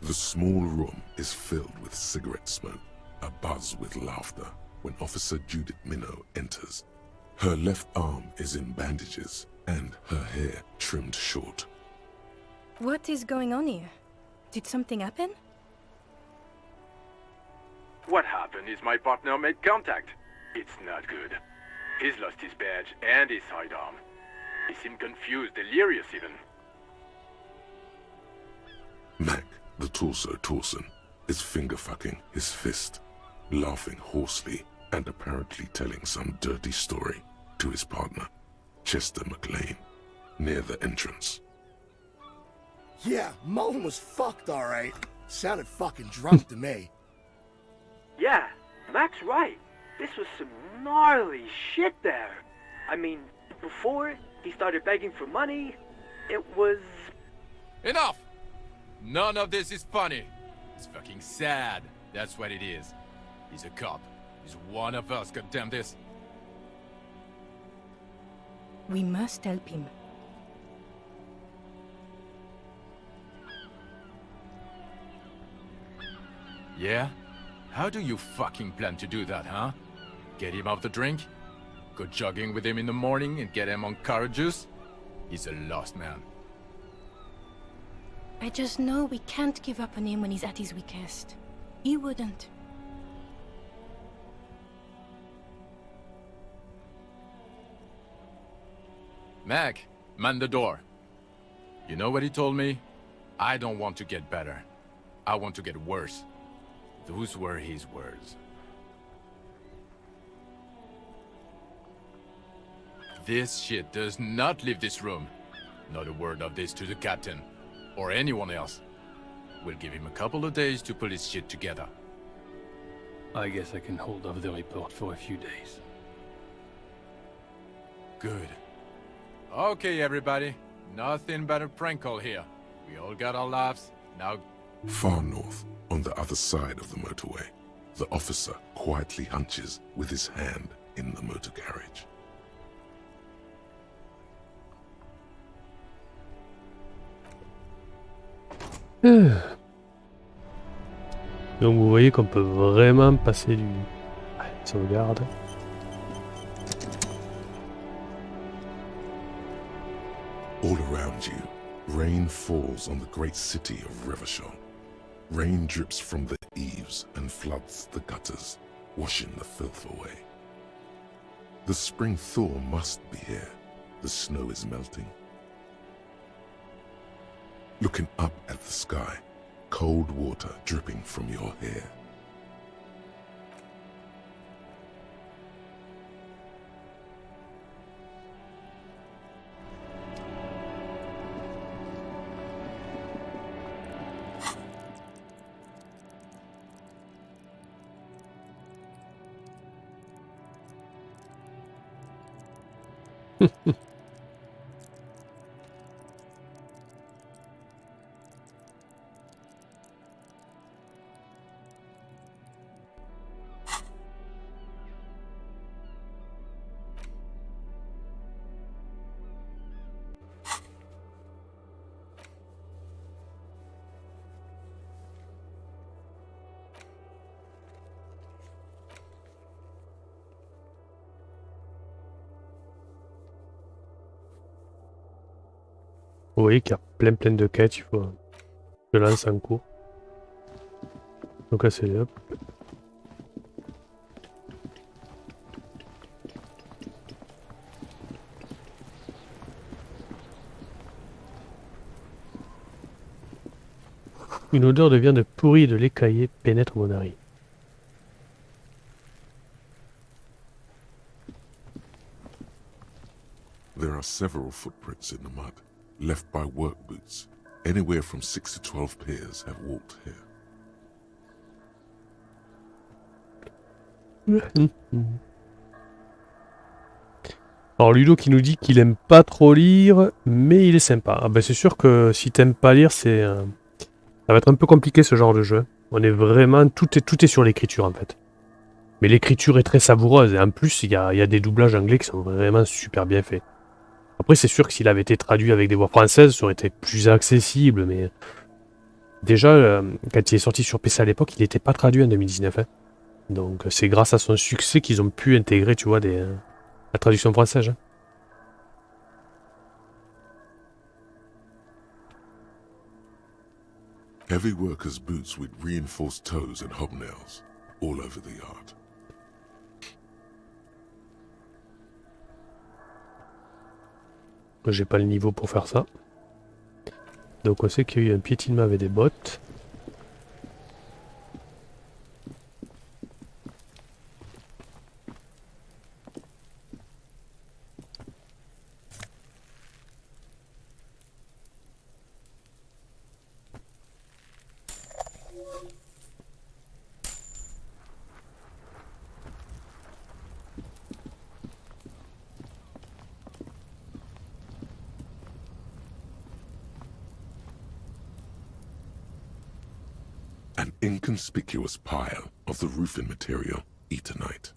The small room is filled with cigarette smoke, a buzz with laughter when Officer Judith Minnow enters. Her left arm is in bandages and her hair trimmed short. What is going on here? Did something happen? What happened is my partner made contact. It's not good. He's lost his badge and his sidearm. He seemed confused, delirious even. Mac, the torso Torson, is finger-fucking his fist, laughing hoarsely and apparently telling some dirty story to his partner, Chester McLean, near the entrance. Yeah, Mullen was fucked, alright. Sounded fucking drunk to me. Yeah, Mac's right. This was some gnarly shit there. I mean, before he started begging for money, it was... Enough! None of this is funny. It's fucking sad. That's what it is. He's a cop. He's one of us, goddamn this. We must help him. Yeah? How do you fucking plan to do that, huh? Get him off the drink? Go jogging with him in the morning and get him on carrot juice? He's a lost man. I just know we can't give up on him when he's at his weakest. He wouldn't. Mac, man the door. You know what he told me? I don't want to get better. I want to get worse. Those were his words. This shit does not leave this room. Not a word of this to the captain, or anyone else. We'll give him a couple of days to pull his shit together. I guess I can hold off the report for a few days. Good. Okay, everybody. Nothing but a prank call here. We all got our laughs. Now... Far north, on the other side of the motorway, The officer quietly hunches with his hand in the motor garage. Donc vous voyez qu'on peut vraiment passer du... Ouais, sauvegarde. All around you, rain falls on the great city of Revachol. Rain drips from the eaves and floods the gutters, washing the filth away. The spring thaw must be here. The snow is melting. Looking up at the sky, cold water dripping from your hair. Vous voyez qu'il y a plein de quêtes, il faut que je lance en cours. Donc là c'est hop. Une odeur de viande pourrie et de lait caillé pénètre mon nariz. There are several footprints in the mud, left by work boots. Anywhere from 6 to 12 pairs have walked here. Alors Ludo qui nous dit qu'il aime pas trop lire, mais il est sympa. Ah ben c'est sûr que si t'aimes pas lire, c'est ça va être un peu compliqué ce genre de jeu. On est vraiment tout est sur l'écriture en fait. Mais l'écriture est très savoureuse et en plus il y a des doublages anglais qui sont vraiment super bien faits. Après c'est sûr que s'il avait été traduit avec des voix françaises, ça aurait été plus accessible, mais déjà quand il est sorti sur PC à l'époque, il n'était pas traduit en 2019. Hein. Donc c'est grâce à son succès qu'ils ont pu intégrer, tu vois, la traduction française. Hein. Heavy workers' boots with reinforced toes and hobnails all over the yard. J'ai pas le niveau pour faire ça. Donc on sait qu'il y a eu un piétinement avec des bottes. An inconspicuous pile of the roofing material, Eternite.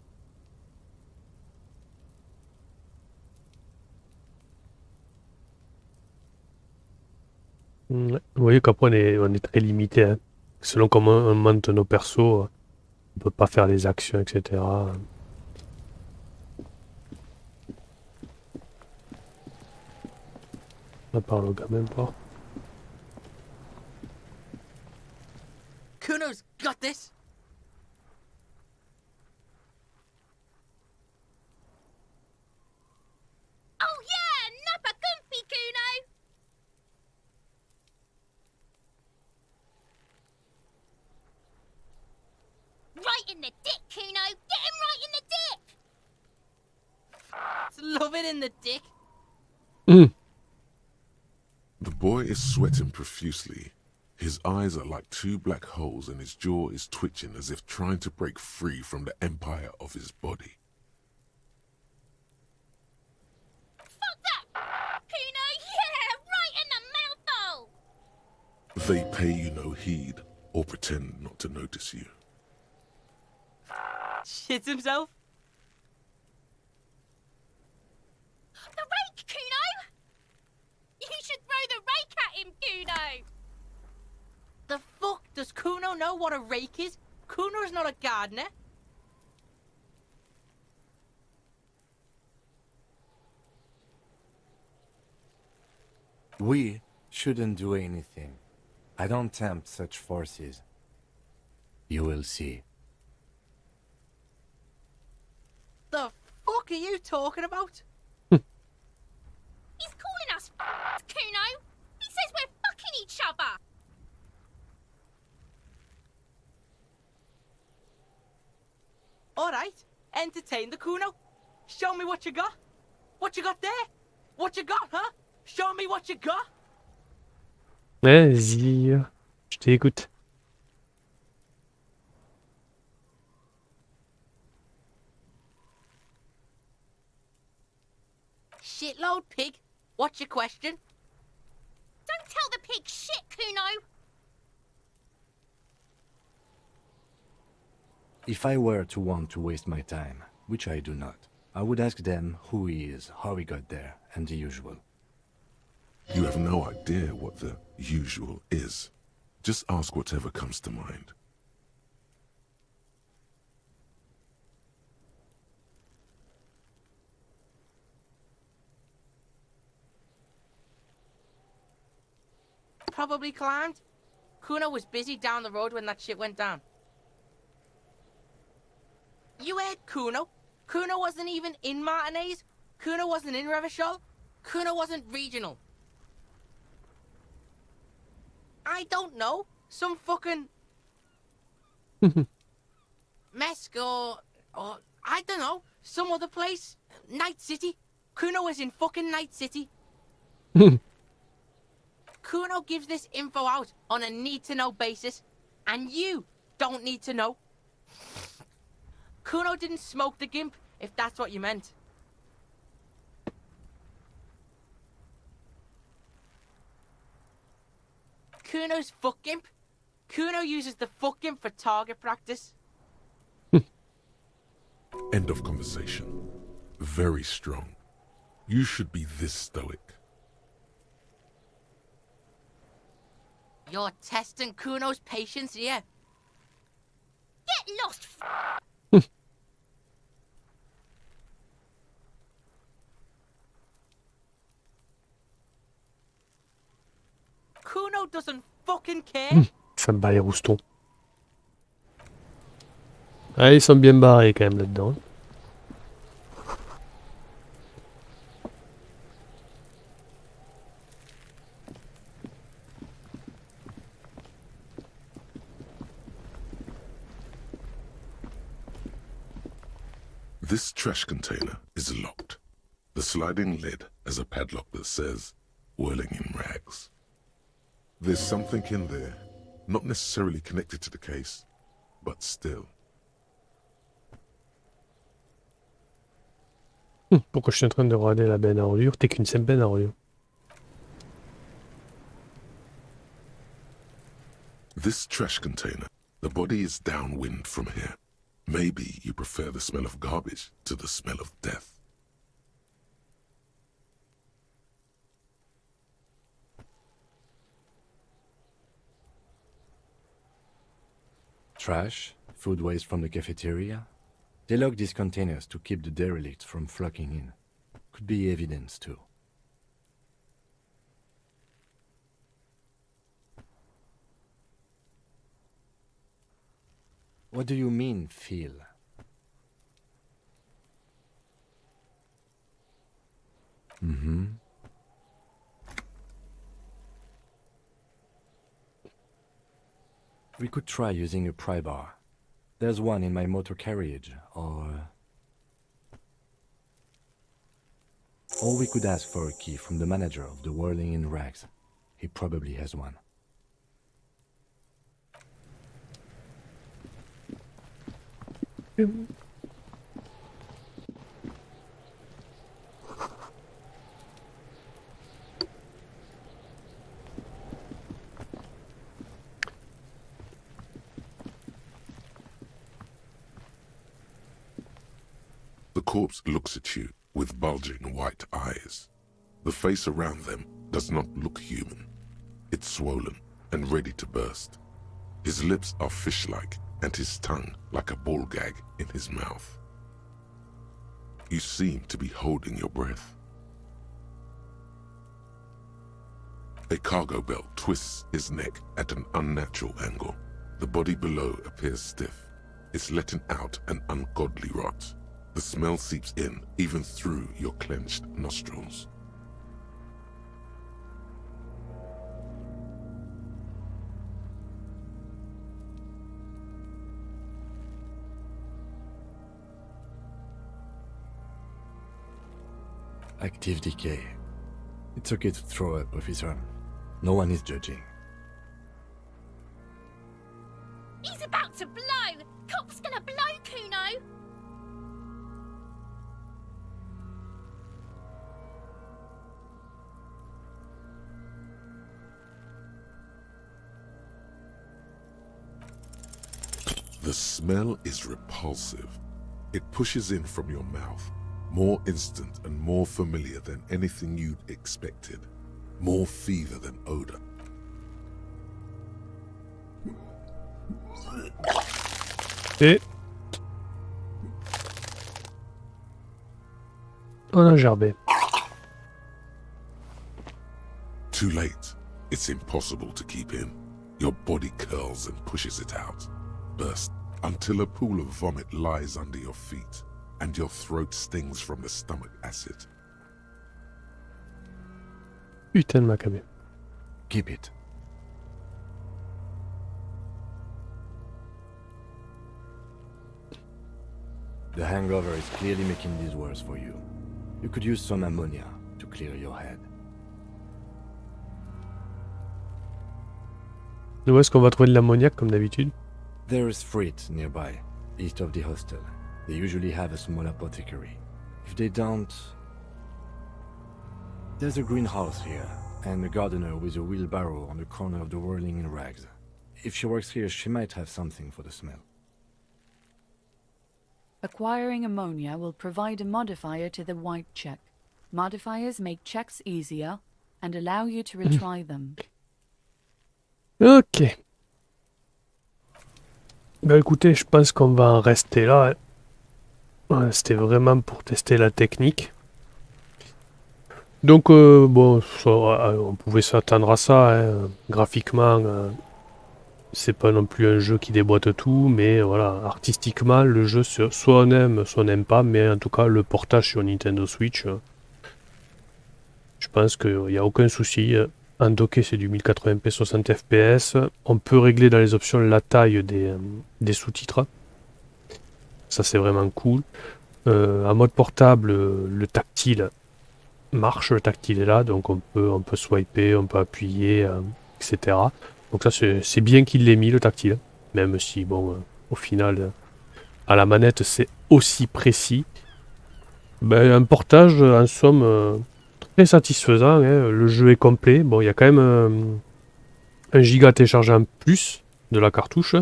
Ouais. Vous voyez qu'après on est très limité. Hein. Selon comment on monte nos persos, on peut pas faire les actions, etc. On parle au gars même pas. Kuno's got this. Oh yeah, nappa comfy, Kuno. Right in the dick, Kuno. Get him right in the dick. It's love it in the dick. The boy is sweating profusely. His eyes are like two black holes and his jaw is twitching as if trying to break free from the empire of his body. Fuck that! Kuno, yeah! Right in the mouthhole! They pay you no heed or pretend not to notice you. kids himself? The rake, Kuno! You should throw the rake at him, Kuno! The fuck does Kuno know what a rake is? Kuno is not a gardener. We shouldn't do anything. I don't tempt such forces. You will see. The fuck are you talking about? He's calling us Kuno! He says we're fucking each other! Alright, entertain the Kuno. Show me what you got. What you got there? What you got, huh? Show me what you got. Vas-y, je t'écoute. Shitload pig. What's your question? Don't tell the pig shit, Kuno! If I were to want to waste my time, which I do not, I would ask them who he is, how he got there, and the usual. You have no idea what the usual is. Just ask whatever comes to mind. Probably climbed. Kuno was busy down the road when that shit went down. You heard Kuno? Kuno wasn't even in Martinez. Kuno wasn't in Revachol. Kuno wasn't regional. I don't know. Some fucking... Mesk or I don't know. Some other place. Night City. Kuno was in fucking Night City. Kuno gives this info out on a need-to-know basis, and you don't need to know. Kuno didn't smoke the gimp, if that's what you meant. Kuno's fuck gimp. Kuno uses the fuck gimp for target practice. End of conversation. Very strong. You should be this stoic. You're testing Kuno's patience here. Get lost, Kuno doesn't fucking care. Ça me bat les roustons. Ah, ils sont bien barrés quand même là-dedans. This trash container is locked. The sliding lid has a padlock that says, whirling in rags. There's something in there, not necessarily connected to the case, but still. Pourquoi je suis en train de regarder la benne à ordures? T'es qu'une simple benne à ordures. This trash container, the body is downwind from here. Maybe you prefer the smell of garbage to the smell of death. Trash, food waste from the cafeteria. They lock these containers to keep the derelicts from flocking in. Could be evidence too. What do you mean, feel? Mm-hmm. We could try using a pry bar. There's one in my motor carriage, or we could ask for a key from the manager of the Whirling in Rags. He probably has one. The corpse looks at you with bulging white eyes. The face around them does not look human. It's swollen and ready to burst. His lips are fish-like and his tongue like a ball gag in his mouth. You seem to be holding your breath. A cargo belt twists his neck at an unnatural angle. The body below appears stiff. It's letting out an ungodly rot. The smell seeps in even through your clenched nostrils. Active decay. It's okay to throw up, officer. No one is judging. He's about to blow! Cop's gonna blow, Kuno! The smell is repulsive. It pushes in from your mouth, more instant and more familiar than anything you'd expected, more fever than odor. Et on a gerbé. Too late. It's impossible to keep in. Your body curls and pushes it out. Burst until a pool of vomit lies under your feet and your throat stings from the stomach acid. Putain de macabé. Keep it. The hangover is clearly making this worse for you. You could use some ammonia to clear your head. Où est-ce qu'on va trouver de l'ammoniac comme d'habitude? There is freight nearby, east of the hostel. They usually have a small apothecary. If they don't... There's a greenhouse here, and a gardener with a wheelbarrow on the corner of the whirling in rags. If she works here, she might have something for the smell. Acquiring ammonia will provide a modifier to the white check. Modifiers make checks easier and allow you to retry them. Ok. Bah écoutez, je pense qu'on va en rester là. Ouais, c'était vraiment pour tester la technique. Donc bon, ça, on pouvait s'attendre à ça. Hein. Graphiquement, c'est pas non plus un jeu qui déboîte tout, mais voilà, artistiquement, le jeu, soit on aime, soit on n'aime pas, mais en tout cas, le portage sur Nintendo Switch, je pense qu'il n'y a aucun souci. En docké, c'est du 1080p 60 fps. On peut régler dans les options la taille des sous-titres. Ça, c'est vraiment cool. En mode portable, le tactile marche, le tactile est là, donc on peut swiper, on peut appuyer, etc. Donc ça, c'est bien qu'il l'ait mis, le tactile. Même si, bon, au final, à la manette, c'est aussi précis. Ben, un portage, en somme, très satisfaisant. Hein. Le jeu est complet. Bon, il y a quand même 1 giga à télécharger en plus de la cartouche.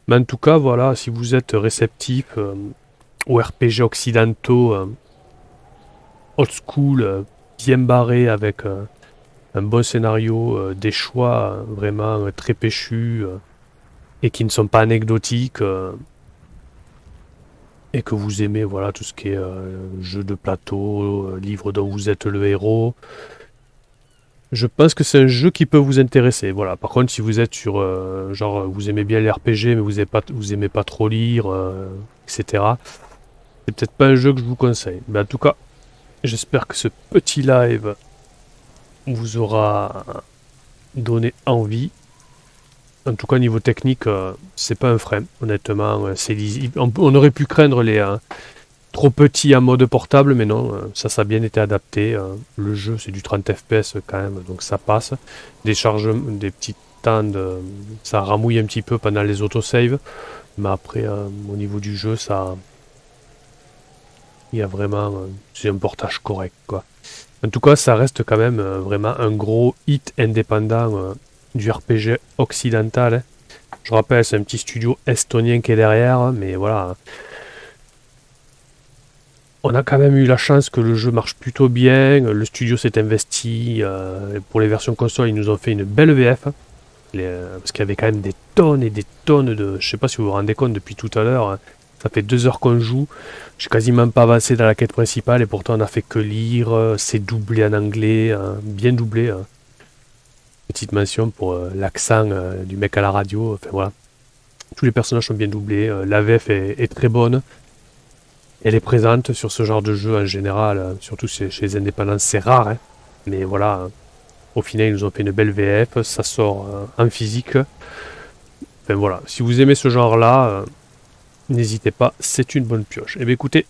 Mais en tout cas, voilà, si vous êtes réceptif aux RPG occidentaux, old school, bien barrés, avec un bon scénario, des choix vraiment très péchus et qui ne sont pas anecdotiques, et que vous aimez voilà tout ce qui est jeu de plateau, livre dont vous êtes le héros, je pense que c'est un jeu qui peut vous intéresser. Voilà. Par contre, si vous êtes sur genre vous aimez bien les RPG mais vous aimez pas trop lire, etc., c'est peut-être pas un jeu que je vous conseille. Mais en tout cas, j'espère que ce petit live vous aura donné envie. En tout cas, niveau technique, c'est pas un frein. Honnêtement, c'est lisible. On aurait pu craindre les trop petits en mode portable, mais non, ça a bien été adapté. Le jeu, c'est du 30 fps quand même, donc ça passe. Des petits temps ça ramouille un petit peu pendant les autosaves, mais après, au niveau du jeu, ça... Il y a vraiment... c'est un portage correct, quoi. En tout cas, ça reste quand même vraiment un gros hit indépendant du RPG occidental. Hein. Je rappelle, c'est un petit studio estonien qui est derrière, mais voilà. On a quand même eu la chance que le jeu marche plutôt bien. Le studio s'est investi. Pour les versions console, ils nous ont fait une belle VF. Parce qu'il y avait quand même des tonnes et des tonnes de... Je sais pas si vous vous rendez compte depuis tout à l'heure. Hein, ça fait 2 heures qu'on joue. J'ai quasiment pas avancé dans la quête principale. Et pourtant, on a fait que lire. C'est doublé en anglais. Hein, bien doublé. Hein. Petite mention pour l'accent du mec à la radio. Enfin voilà. Tous les personnages sont bien doublés. La VF est très bonne. Elle est présente sur ce genre de jeu en général, surtout chez les indépendants, c'est rare, hein. Mais voilà, hein. Au final ils nous ont fait une belle VF, ça sort en physique. Enfin voilà, si vous aimez ce genre-là, n'hésitez pas, c'est une bonne pioche. Et bien écoutez,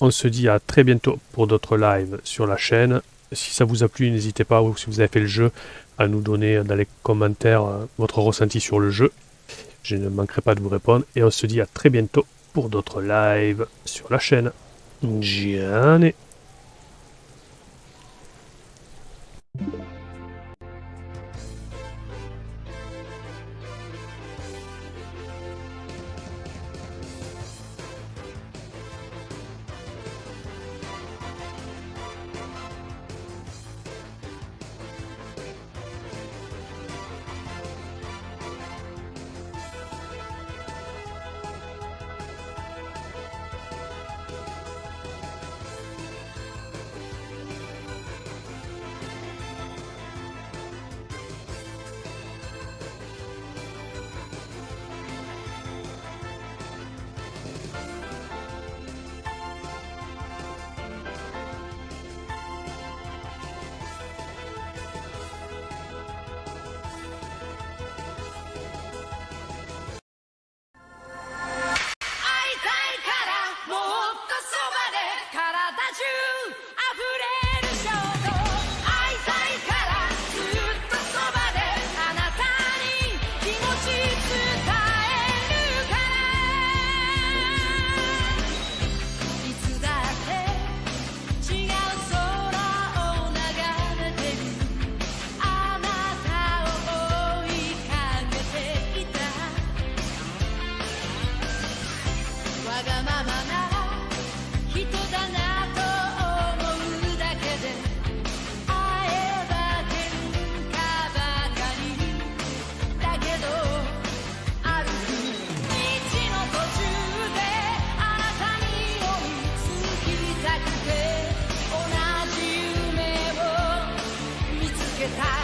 on se dit à très bientôt pour d'autres lives sur la chaîne. Si ça vous a plu, n'hésitez pas, ou si vous avez fait le jeu, à nous donner dans les commentaires votre ressenti sur le jeu. Je ne manquerai pas de vous répondre, et on se dit à très bientôt pour d'autres lives sur la chaîne. Gianni.た